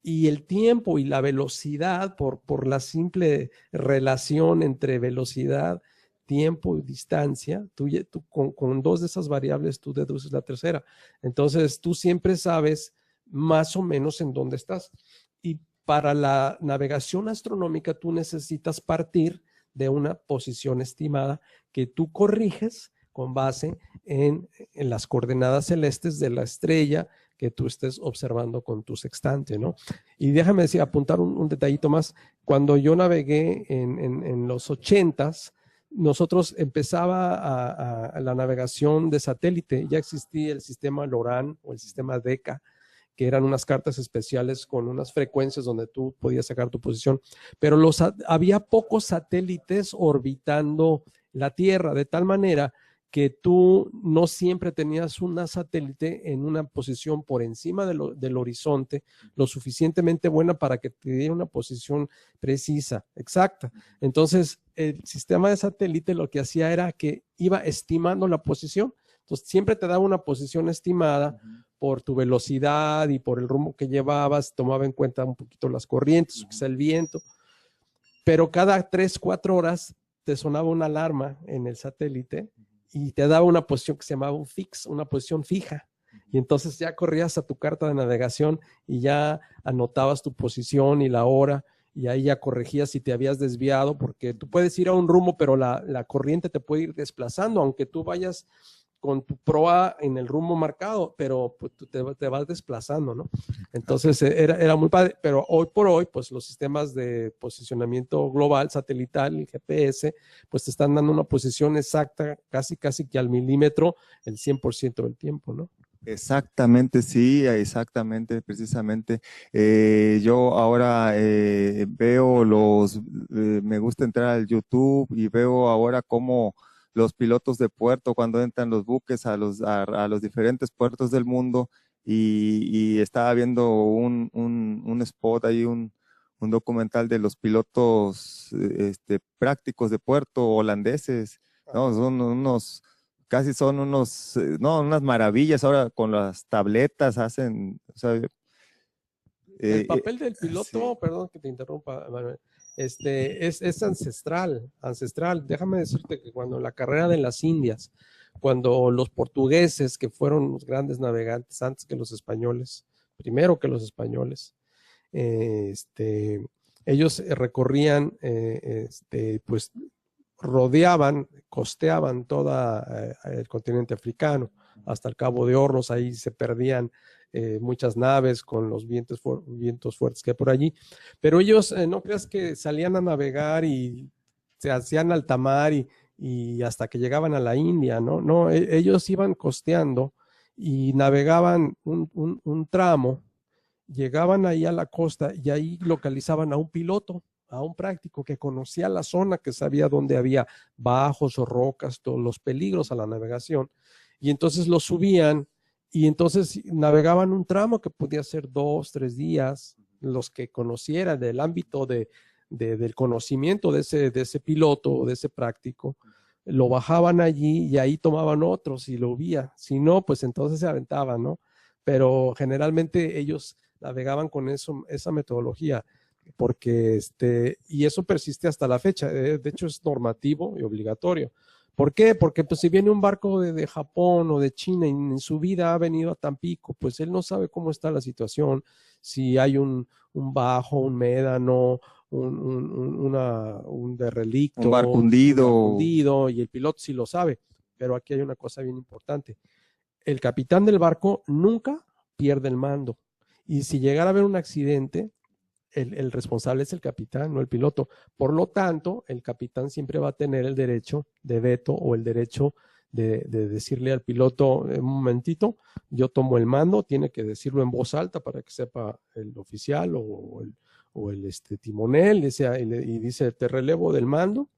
[SPEAKER 2] y el tiempo y la velocidad por la simple relación entre velocidad, tiempo y distancia, tú con 2 de esas variables tú deduces la tercera. Entonces, tú siempre sabes más o menos en dónde estás. Y para la navegación astronómica, tú necesitas partir de una posición estimada que tú corriges con base en las coordenadas celestes de la estrella que tú estés observando con tu sextante, ¿no? Y déjame decir, apuntar un detallito más. Cuando yo navegué en los 80s, nosotros empezaba a la navegación de satélite. Ya existía el sistema LORAN o el sistema DECA, que eran unas cartas especiales con unas frecuencias donde tú podías sacar tu posición, pero había pocos satélites orbitando la Tierra, de tal manera que tú no siempre tenías una satélite en una posición por encima del horizonte, lo suficientemente buena para que te diera una posición precisa, exacta. Entonces, el sistema de satélite lo que hacía era que iba estimando la posición. Entonces, siempre te daba una posición estimada por tu velocidad y por el rumbo que llevabas, tomaba en cuenta un poquito las corrientes, quizá el viento, pero cada 3, 4 horas te sonaba una alarma en el satélite y te daba una posición que se llamaba un fix, una posición fija. Y entonces ya corrías a tu carta de navegación y ya anotabas tu posición y la hora, y ahí ya corregías si te habías desviado, porque tú puedes ir a un rumbo, pero la corriente te puede ir desplazando, aunque tú vayas con tu proa en el rumbo marcado, pero pues, tú te vas desplazando, ¿no? Entonces era muy padre, pero hoy por hoy, pues los sistemas de posicionamiento global, satelital, el GPS, pues te están dando una posición exacta, casi que al milímetro, el 100% del tiempo, ¿no?
[SPEAKER 3] Exactamente, sí, exactamente, precisamente. Yo ahora veo me gusta entrar al YouTube y veo ahora cómo los pilotos de puerto, cuando entran los buques a los diferentes puertos del mundo, y estaba viendo un spot ahí, un documental de los pilotos prácticos de puerto holandeses, ¿no? Son unas maravillas ahora con las tabletas hacen, o sea,
[SPEAKER 2] el papel del piloto,
[SPEAKER 3] sí.
[SPEAKER 2] perdón que te interrumpa, Manuel, es ancestral. Déjame decirte que cuando la carrera de las Indias, cuando los portugueses, que fueron los grandes navegantes antes que los españoles, primero que los españoles, ellos recorrían, pues rodeaban, costeaban todo el continente africano, hasta el Cabo de Hornos. Ahí se perdían muchas naves con los vientos fuertes que hay por allí, pero ellos no creas que salían a navegar y se hacían alta mar y hasta que llegaban a la India, no, ellos iban costeando y navegaban un tramo, llegaban ahí a la costa y ahí localizaban a un piloto, a un práctico que conocía la zona, que sabía dónde había bajos o rocas, todos los peligros a la navegación, y entonces lo subían y entonces navegaban un tramo que podía ser 2, 3 días, los que conocieran del ámbito del conocimiento de ese piloto o de ese práctico, lo bajaban allí y ahí tomaban otros y lo veía. Si no, pues entonces se aventaban, ¿no? Pero generalmente ellos navegaban con esa metodología, porque y eso persiste hasta la fecha. De hecho, es normativo y obligatorio. ¿Por qué? Porque pues si viene un barco de Japón o de China y en su vida ha venido a Tampico, pues él no sabe cómo está la situación, si hay un bajo, un médano, un derrelicto,
[SPEAKER 3] Un barco hundido.
[SPEAKER 2] hundido, y el piloto sí lo sabe. Pero aquí hay una cosa bien importante. El capitán del barco nunca pierde el mando. Y si llegara a haber un accidente, el responsable es el capitán, no el piloto. Por lo tanto, el capitán siempre va a tener el derecho de veto o el derecho de decirle al piloto, un momentito, yo tomo el mando, tiene que decirlo en voz alta para que sepa el oficial o el timonel, y dice, te relevo del mando.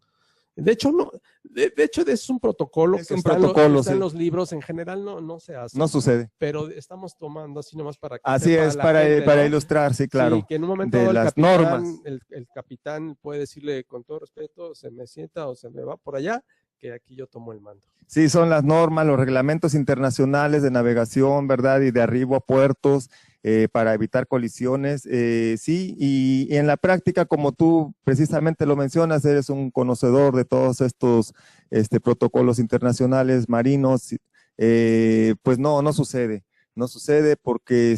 [SPEAKER 2] De hecho, no, de hecho es un protocolo
[SPEAKER 3] Es
[SPEAKER 2] que
[SPEAKER 3] un
[SPEAKER 2] está,
[SPEAKER 3] protocolo,
[SPEAKER 2] está en
[SPEAKER 3] sí.
[SPEAKER 2] los libros, en general no se hace.
[SPEAKER 3] No sucede.
[SPEAKER 2] Pero estamos tomando así nomás para que
[SPEAKER 3] Así
[SPEAKER 2] sepa
[SPEAKER 3] es,
[SPEAKER 2] la
[SPEAKER 3] para,
[SPEAKER 2] gente,
[SPEAKER 3] para
[SPEAKER 2] ¿no?
[SPEAKER 3] ilustrar, sí, claro.
[SPEAKER 2] Sí, que en un momento
[SPEAKER 3] de
[SPEAKER 2] dado
[SPEAKER 3] las normas.
[SPEAKER 2] el capitán puede decirle con todo respeto, se me sienta o se me va por allá, que aquí yo tomo el mando.
[SPEAKER 3] Sí, son las normas, los reglamentos internacionales de navegación, ¿verdad? Y de arribo a puertos para evitar colisiones. Sí, y en la práctica, como tú precisamente lo mencionas, eres un conocedor de todos estos protocolos internacionales marinos, pues no sucede. No sucede porque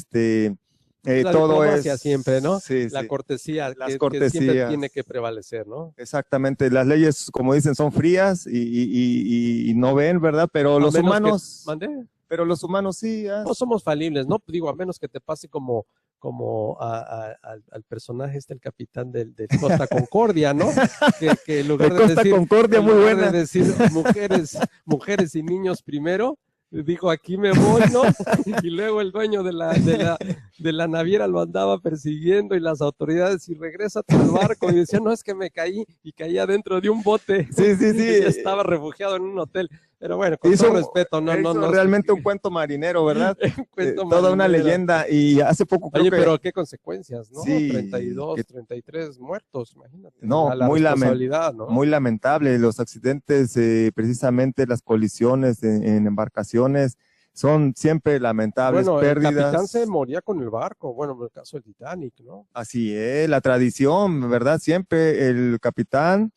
[SPEAKER 2] La
[SPEAKER 3] todo
[SPEAKER 2] diplomacia
[SPEAKER 3] es
[SPEAKER 2] siempre, ¿no?
[SPEAKER 3] Sí,
[SPEAKER 2] La
[SPEAKER 3] sí.
[SPEAKER 2] cortesía,
[SPEAKER 3] Las
[SPEAKER 2] que
[SPEAKER 3] cortesías.
[SPEAKER 2] siempre tiene que prevalecer, ¿no?
[SPEAKER 3] Exactamente, las leyes, como dicen, son frías y no ven, ¿verdad? Pero
[SPEAKER 2] A
[SPEAKER 3] los
[SPEAKER 2] menos
[SPEAKER 3] humanos,
[SPEAKER 2] ¿Mandé?
[SPEAKER 3] pero los humanos sí.
[SPEAKER 2] No somos falibles, ¿no? Digo, a menos que te pase como al personaje el capitán del Costa Concordia, ¿no? Que en lugar
[SPEAKER 3] De
[SPEAKER 2] de
[SPEAKER 3] Costa
[SPEAKER 2] decir,
[SPEAKER 3] Concordia,
[SPEAKER 2] en
[SPEAKER 3] muy
[SPEAKER 2] lugar
[SPEAKER 3] buena.
[SPEAKER 2] de decir mujeres y niños primero, dijo, aquí me voy, ¿no? Y luego el dueño de la naviera lo andaba persiguiendo y las autoridades, y regrésate al barco, y decía, no, es que me caí, y caía dentro de un bote.
[SPEAKER 3] Sí.
[SPEAKER 2] Y ya estaba refugiado en un hotel. Pero bueno, con todo respeto,
[SPEAKER 3] hizo realmente un cuento marinero, ¿verdad?
[SPEAKER 2] un cuento
[SPEAKER 3] toda una
[SPEAKER 2] marinero.
[SPEAKER 3] leyenda, y hace poco creo
[SPEAKER 2] Oye,
[SPEAKER 3] que...
[SPEAKER 2] pero qué consecuencias, ¿no?
[SPEAKER 3] Sí,
[SPEAKER 2] 32, 33 muertos, imagínate.
[SPEAKER 3] No,
[SPEAKER 2] la responsabilidad, ¿no?
[SPEAKER 3] muy lamentable. Los accidentes, precisamente las colisiones en embarcaciones, son siempre lamentables,
[SPEAKER 2] Bueno,
[SPEAKER 3] pérdidas.
[SPEAKER 2] el capitán se moría con el barco, bueno, en el caso del Titanic, ¿no?
[SPEAKER 3] Así es, la tradición, ¿verdad? Siempre el capitán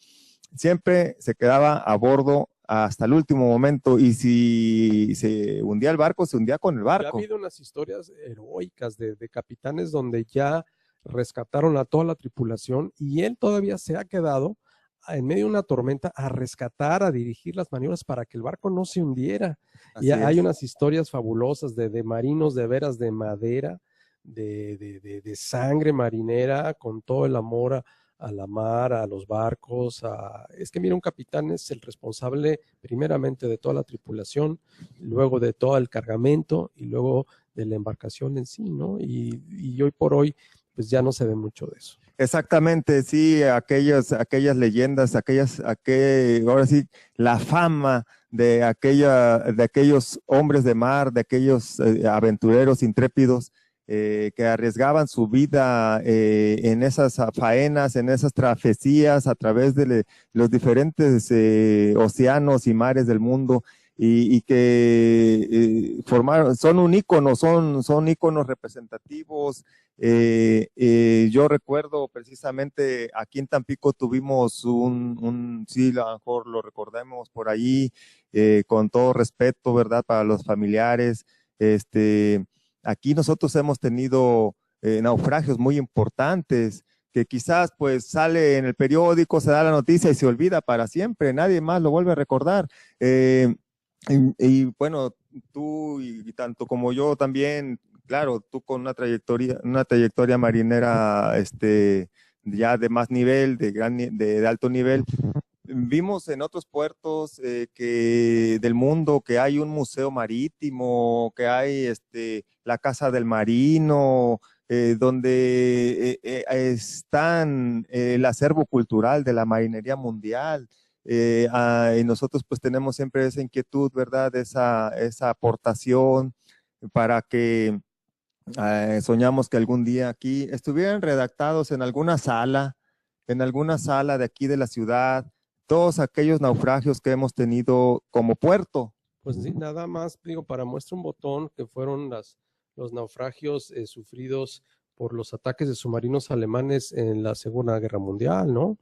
[SPEAKER 3] siempre se quedaba a bordo hasta el último momento, y si se hundía el barco, se hundía con el
[SPEAKER 2] Ya ha
[SPEAKER 3] barco.
[SPEAKER 2] habido unas historias heroicas de capitanes donde ya rescataron a toda la tripulación y él todavía se ha quedado en medio de una tormenta a rescatar, a dirigir las maniobras para que el barco no se hundiera.
[SPEAKER 3] Así
[SPEAKER 2] Y hay
[SPEAKER 3] es.
[SPEAKER 2] unas historias fabulosas de marinos de veras de madera, de sangre marinera, con todo el amor a la mar, a los barcos. Es que mira, un capitán es el responsable primeramente de toda la tripulación, luego de todo el cargamento y luego de la embarcación en sí, ¿no? Y hoy por hoy, pues ya no se ve mucho de eso.
[SPEAKER 3] Exactamente, sí, aquellas leyendas, ahora sí, la fama de aquellos hombres de mar, de aquellos aventureros intrépidos que arriesgaban su vida en esas faenas, en esas travesías a través de los diferentes océanos y mares del mundo, y que son un ícono, son íconos representativos. Yo recuerdo precisamente aquí en Tampico tuvimos sí, a lo mejor lo recordamos por ahí, con todo respeto, ¿verdad? Para los familiares. Aquí nosotros hemos tenido naufragios muy importantes, que quizás pues sale en el periódico, se da la noticia y se olvida para siempre, nadie más lo vuelve a recordar. Y bueno, tú y tanto como yo también, claro, tú con una trayectoria marinera ya de más nivel, de alto nivel, vimos en otros puertos del mundo que hay un museo marítimo, que hay la Casa del Marino, donde están el acervo cultural de la marinería mundial. Y nosotros pues tenemos siempre esa inquietud, ¿verdad? Esa aportación para que soñamos que algún día aquí estuvieran redactados en alguna sala de aquí de la ciudad, todos aquellos naufragios que hemos tenido como puerto.
[SPEAKER 2] Pues sí, nada más, digo, para muestra un botón, que fueron los naufragios sufridos por los ataques de submarinos alemanes en la Segunda Guerra Mundial, ¿no?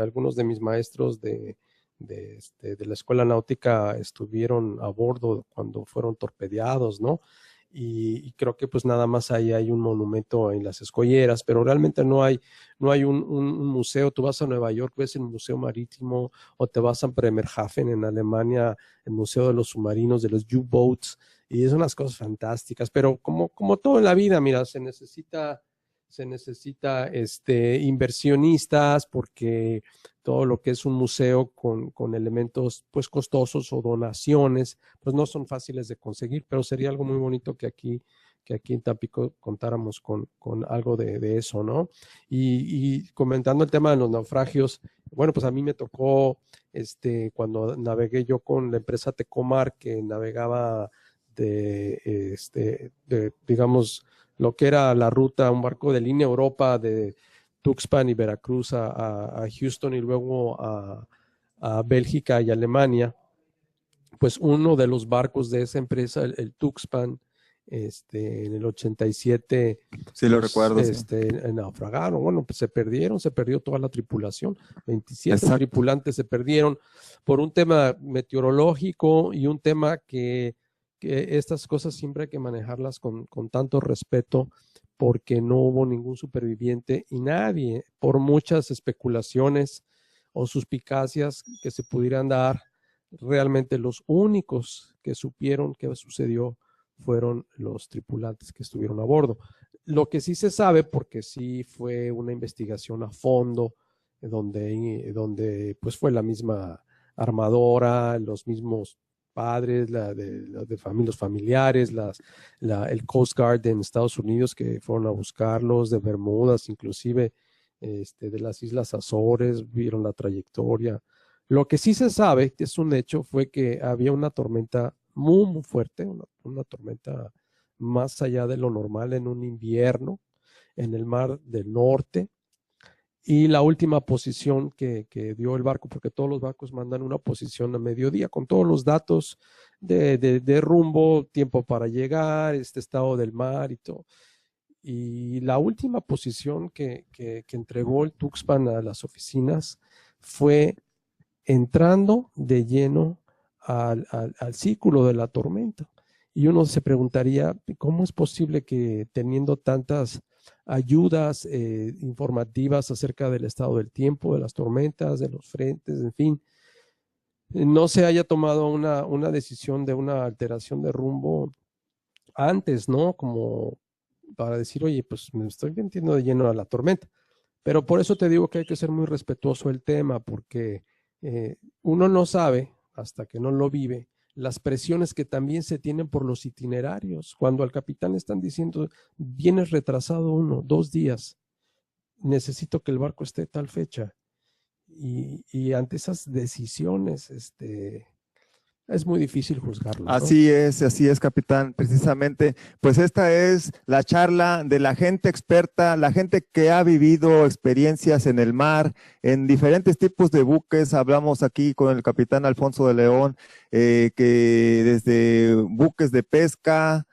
[SPEAKER 2] Algunos de mis maestros de la escuela náutica estuvieron a bordo cuando fueron torpedeados, ¿no? y creo que pues nada más ahí hay un monumento en las Escolleras, pero realmente no hay un museo. Tú vas a Nueva York, ves el Museo Marítimo, o te vas a Bremerhaven en Alemania, el Museo de los Submarinos, de los U-Boats, y es unas cosas fantásticas, pero como todo en la vida, mira, se necesita inversionistas, porque todo lo que es un museo con elementos pues costosos o donaciones, pues no son fáciles de conseguir, pero sería algo muy bonito que aquí en Tampico contáramos con algo de eso, ¿no? Y comentando el tema de los naufragios, bueno, pues a mí me tocó, cuando navegué yo con la empresa Tecomar, que navegaba digamos, lo que era la ruta, un barco de línea Europa de Tuxpan y Veracruz a Houston, y luego a Bélgica y Alemania. Pues uno de los barcos de esa empresa, el Tuxpan, en el 87,
[SPEAKER 3] Sí, lo
[SPEAKER 2] pues,
[SPEAKER 3] recuerdo. Sí.
[SPEAKER 2] naufragaron. Bueno, pues se perdió toda la tripulación, 27
[SPEAKER 3] Exacto.
[SPEAKER 2] tripulantes se perdieron por un tema meteorológico y un tema que estas cosas siempre hay que manejarlas con tanto respeto, porque no hubo ningún superviviente y nadie, por muchas especulaciones o suspicacias que se pudieran dar, realmente los únicos que supieron qué sucedió fueron los tripulantes que estuvieron a bordo. Lo que sí se sabe, porque sí fue una investigación a fondo, donde pues fue la misma armadora, los mismos padres, los familiares, el Coast Guard en Estados Unidos que fueron a buscarlos, de Bermudas, inclusive de las Islas Azores, vieron la trayectoria. Lo que sí se sabe, que es un hecho, fue que había una tormenta muy, muy fuerte, una tormenta más allá de lo normal en un invierno en el Mar del Norte. Y la última posición que dio el barco, porque todos los barcos mandan una posición a mediodía con todos los datos de rumbo, tiempo para llegar, estado del mar y todo. Y la última posición que entregó el Tuxpan a las oficinas fue entrando de lleno al círculo de la tormenta. Y uno se preguntaría, ¿cómo es posible que teniendo tantas ayudas informativas acerca del estado del tiempo, de las tormentas, de los frentes, en fin, no se haya tomado una decisión de una alteración de rumbo antes, ¿no? Como para decir, oye, pues me estoy metiendo de lleno a la tormenta. Pero por eso te digo que hay que ser muy respetuoso del tema, porque uno no sabe, hasta que no lo vive, las presiones que también se tienen por los itinerarios. Cuando al capitán le están diciendo, vienes retrasado 1, 2 días, necesito que el barco esté tal fecha. Y ante esas decisiones, es muy difícil juzgarlo, ¿no?
[SPEAKER 3] Así es, capitán. Precisamente, pues esta es la charla de la gente experta, la gente que ha vivido experiencias en el mar, en diferentes tipos de buques. Hablamos aquí con el capitán Alfonso de León, que desde buques de pesca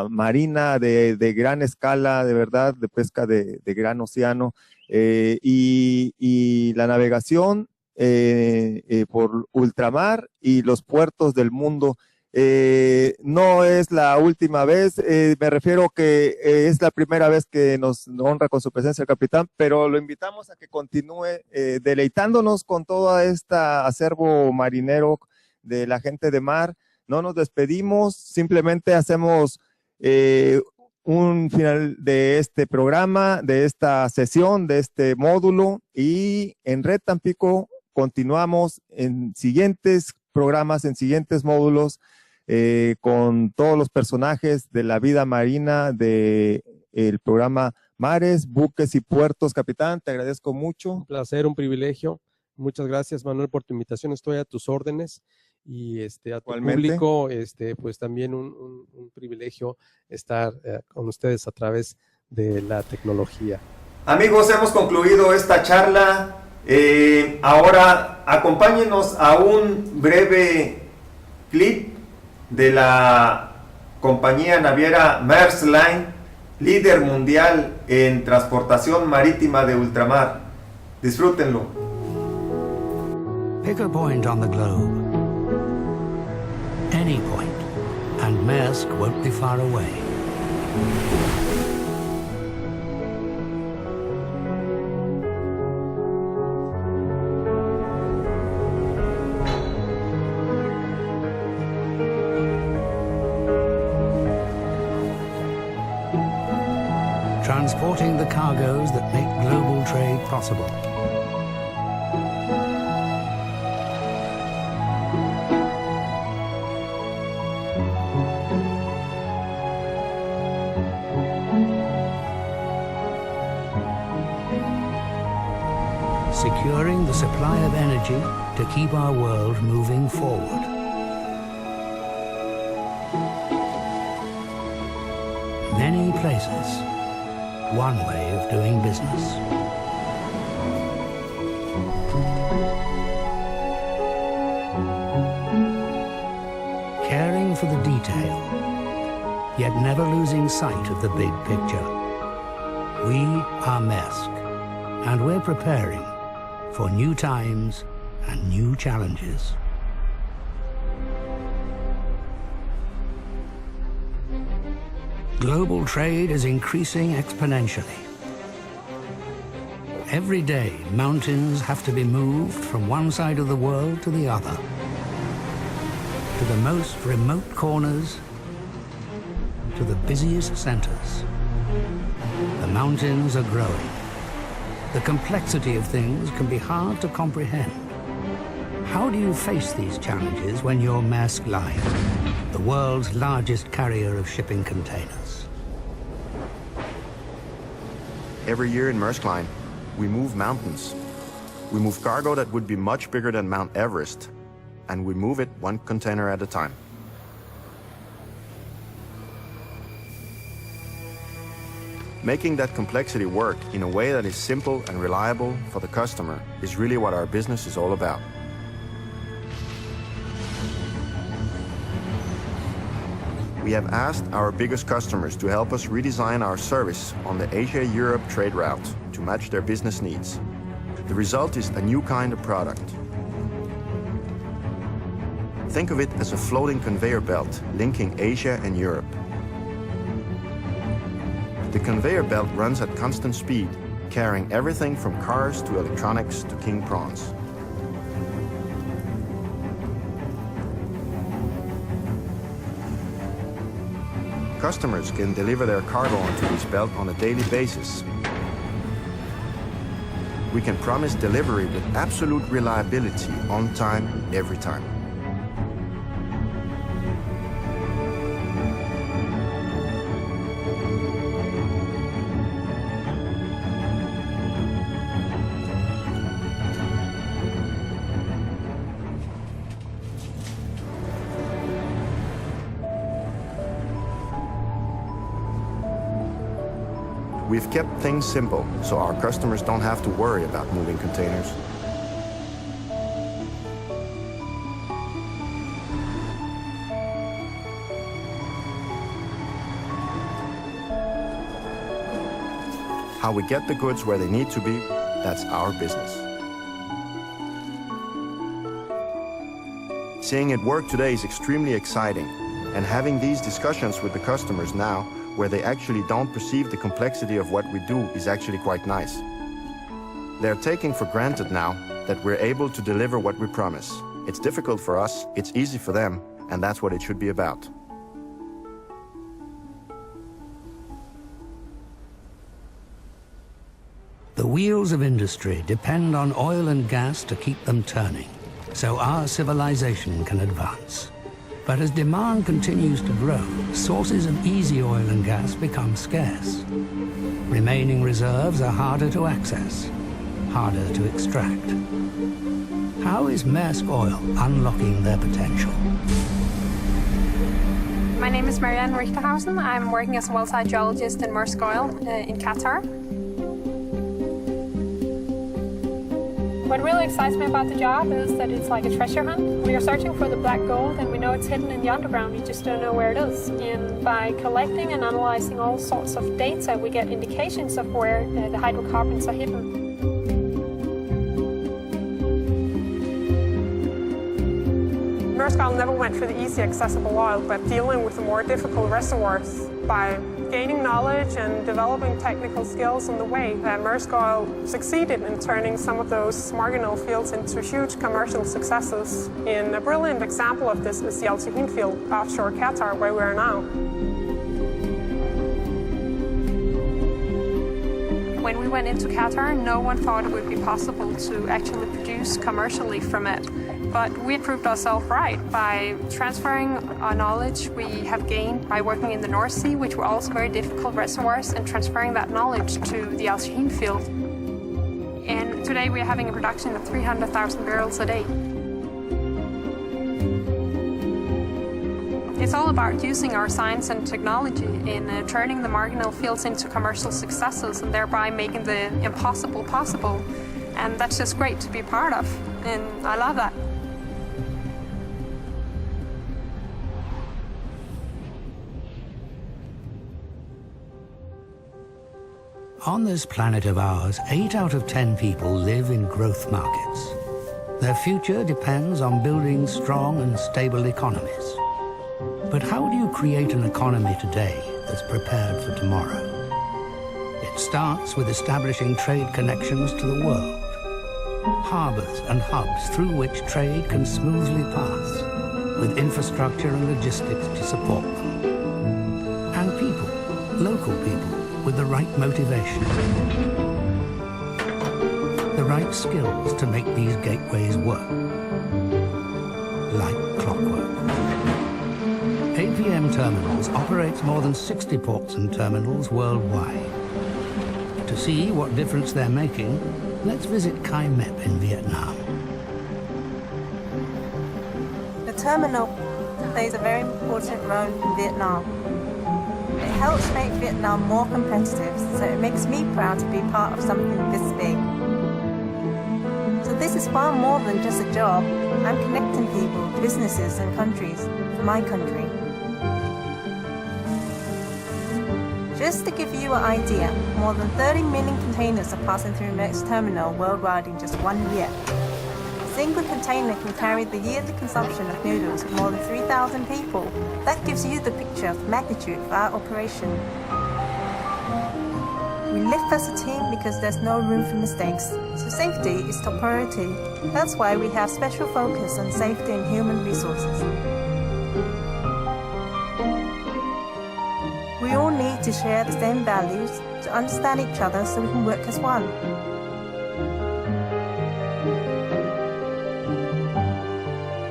[SPEAKER 3] marina, de gran escala, de verdad, de pesca de gran océano, y la navegación por ultramar y los puertos del mundo. No es la última vez, me refiero que es la primera vez que nos honra con su presencia el capitán, pero lo invitamos a que continúe deleitándonos con todo este acervo marinero de la gente de mar. No nos despedimos, simplemente hacemos un final de este programa, de esta sesión, de este módulo, y en Red Tampico continuamos en siguientes programas, en siguientes módulos, con todos los personajes de la vida marina del programa Mares, Buques y Puertos. Capitán, te agradezco mucho.
[SPEAKER 2] Un placer, un privilegio. Muchas gracias, Manuel, por tu invitación. Estoy a tus órdenes. Y a tu
[SPEAKER 3] Igualmente.
[SPEAKER 2] público, pues también un privilegio estar con ustedes a través de la tecnología.
[SPEAKER 1] Amigos, hemos concluido esta charla. Ahora acompáñenos a un breve clip de la compañía naviera Maersk Line, líder mundial en transportación marítima de ultramar. Disfrútenlo.
[SPEAKER 5] Pick a point on the globe. Any point. And
[SPEAKER 6] Maersk won't be far away. Transporting the cargoes that make global trade possible. Securing the supply of energy to keep our world moving forward. Many places, one way of doing business. Caring for the detail, yet never losing sight of the big picture. We are Maersk, and we're preparing for new times and new challenges. Global trade is increasing exponentially. Every day, mountains have to be moved from one side of the world to the other, to the most remote corners, to the busiest centers. The mountains are growing. The complexity of things can be hard to comprehend. How do you face these challenges when you're Maersk Line, the world's largest carrier of shipping containers?
[SPEAKER 7] Every year in Maersk Line, we move mountains. We move cargo that would be much bigger than Mount Everest, and we move it one container at a time. Making that complexity work in a way that is simple and reliable for the customer is really what our business is all about. We have asked our biggest customers to help us redesign our service on the Asia-Europe trade route to match their business needs. The result is a new kind of product. Think of it as a floating conveyor belt linking Asia and Europe. The conveyor belt runs at constant speed, carrying everything from cars to electronics to king prawns. Customers can deliver their cargo onto this belt on a daily basis. We can promise delivery with absolute reliability, on time, every time. We've kept things simple, so our customers don't have to worry about moving containers. How we get the goods where they need to be, that's our business. Seeing it work today is extremely exciting, and having these discussions with the customers now, where they actually don't perceive the complexity of what we do, is actually quite nice. They're taking for granted now that we're able to deliver what we promise. It's difficult for us, it's easy for them, and that's what it should be about.
[SPEAKER 6] The wheels of industry depend on oil and gas to keep them turning, so our civilization can advance. But as demand continues to grow, sources of easy oil and gas become scarce. Remaining reserves are harder to access, harder to extract. How is Maersk Oil unlocking their potential?
[SPEAKER 8] My name is Marianne Richterhausen. I'm working as a well-site geologist in Maersk Oil in Qatar. What really excites me about the job is that it's like a treasure hunt. We are searching for the black gold, and we know it's hidden in the underground. We just don't know where it is. And by collecting and analyzing all sorts of data, we get indications of where the hydrocarbons are hidden. Maersk Oil never went for the easy accessible oil, but dealing with the more difficult reservoirs. By gaining knowledge and developing technical skills on the way, Maersk Oil succeeded in turning some of those marginal fields into huge commercial successes. And a brilliant example of this is the Al Shaheen field offshore Qatar, where we are now. When we went into Qatar, no one thought it would be possible to actually produce commercially from it. But we proved ourselves right by transferring our knowledge we have gained by working in the North Sea, which were also very difficult reservoirs, and transferring that knowledge to the Al Shaheen field. And today we are having a production of 300,000 barrels a day. It's all about using our science and technology in turning the marginal fields into commercial successes and thereby making the impossible possible. And that's just great to be a part of, and I love that.
[SPEAKER 6] On this planet of ours, 8 out of 10 people live in growth markets. Their future depends on building strong and stable economies. But how do you create an economy today that's prepared for tomorrow? It starts with establishing trade connections to the world. Harbors and hubs through which trade can smoothly pass, with infrastructure and logistics to support them. And people, local people, with the right motivation, the right skills to make these gateways work, like clockwork. APM Terminals operates more than 60 ports and terminals worldwide. To see what difference they're making, let's visit Kai Mep in Vietnam.
[SPEAKER 9] The terminal plays a very important role in Vietnam. It helps make Vietnam more competitive, so it makes me proud to be part of something this big. So this is far more than just a job. I'm connecting people, businesses and countries for my country. Just to give you an idea, more than 30 million containers are passing through Maersk terminal worldwide in just 1 year. A single container can carry the yearly consumption of noodles of more than 3,000 people. That gives you the picture of magnitude of our operation. We live as a team because there's no room for mistakes, so safety is top priority. That's why we have special focus on safety and human resources. We all need to share the same values, to understand each other so we can work as one.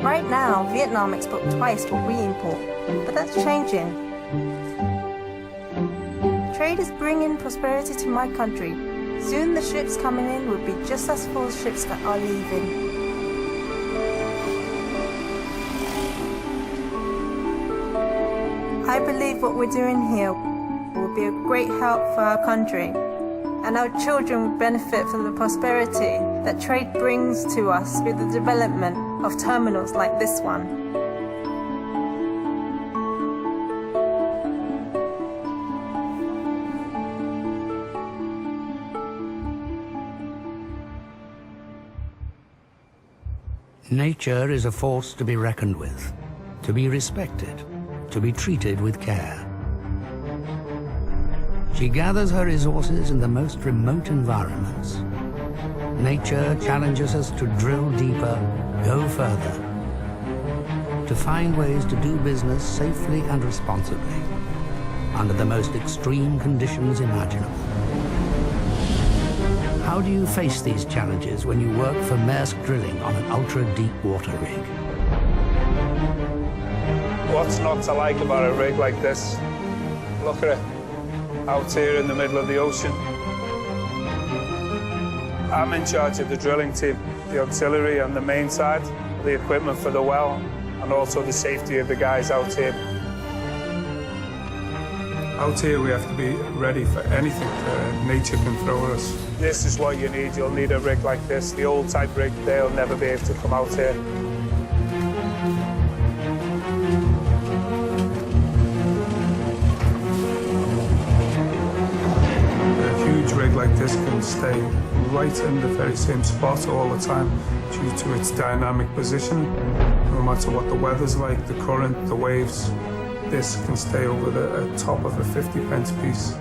[SPEAKER 9] Right now, Vietnam exports twice what we import, but that's changing. Trade is bringing prosperity to my country. Soon the ships coming in will be just as full as ships that are leaving. I believe what we're doing here will be a great help for our country, and our children will benefit from the prosperity that trade brings to us through the development of terminals like this one.
[SPEAKER 6] Nature is a force to be reckoned with, to be respected, to be treated with care. She gathers her resources in the most remote environments. Nature challenges us to drill deeper, go further, to find ways to do business safely and responsibly, under the most extreme conditions imaginable. How do you face these challenges when you work for Maersk Drilling on an ultra-deep water rig?
[SPEAKER 10] What's not to like about a rig like this? Look at it, out here in the middle of the ocean. I'm in charge of the drilling team, the auxiliary on the main side, the equipment for the well, and also the safety of the guys out here. Out here we have to be ready for anything that nature can throw at us. This is what you need. You'll need a rig like this. The old type rig, they'll never be able to come out here. A huge rig like this can stay right in the very same spot all the time due to its dynamic position. no matter what the weather's like, the current, the waves, this can stay over the top of a 50p piece.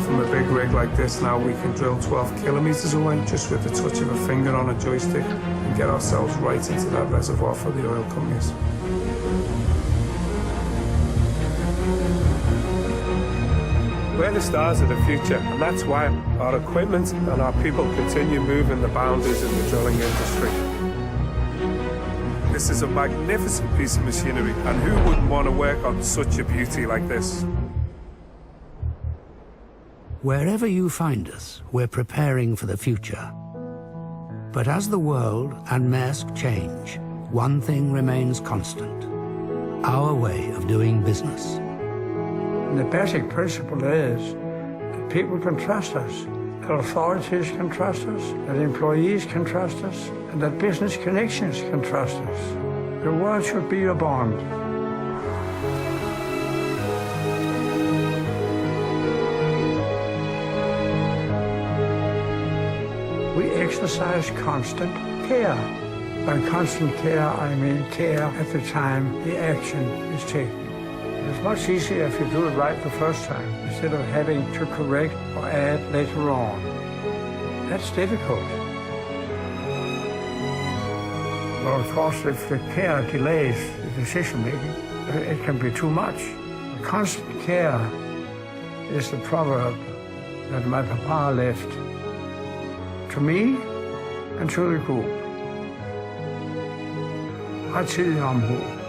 [SPEAKER 10] From a big rig like this now, we can drill 12 kilometers away just with the touch of a finger on a joystick and get ourselves right into that reservoir for the oil companies. We're the stars of the future, and that's why our equipment and our people continue moving the boundaries in the drilling industry. This is a magnificent piece of machinery, and who wouldn't want to work on such a beauty like this?
[SPEAKER 6] Wherever you find us, we're preparing for the future. But as the world and Maersk change, one thing remains constant: our way of doing business.
[SPEAKER 11] And the basic principle is that people can trust us, that authorities can trust us, that employees can trust us, and that business connections can trust us. The world should be a bond. We exercise constant care. By constant care, I mean care at the time the action is taken. It's much easier if you do it right the first time, instead of having to correct or add later on. That's difficult. Well, of course, if the care delays the decision-making, it can be too much. Constant care is the proverb that my papa left to me and to the group. Rettidig omhu.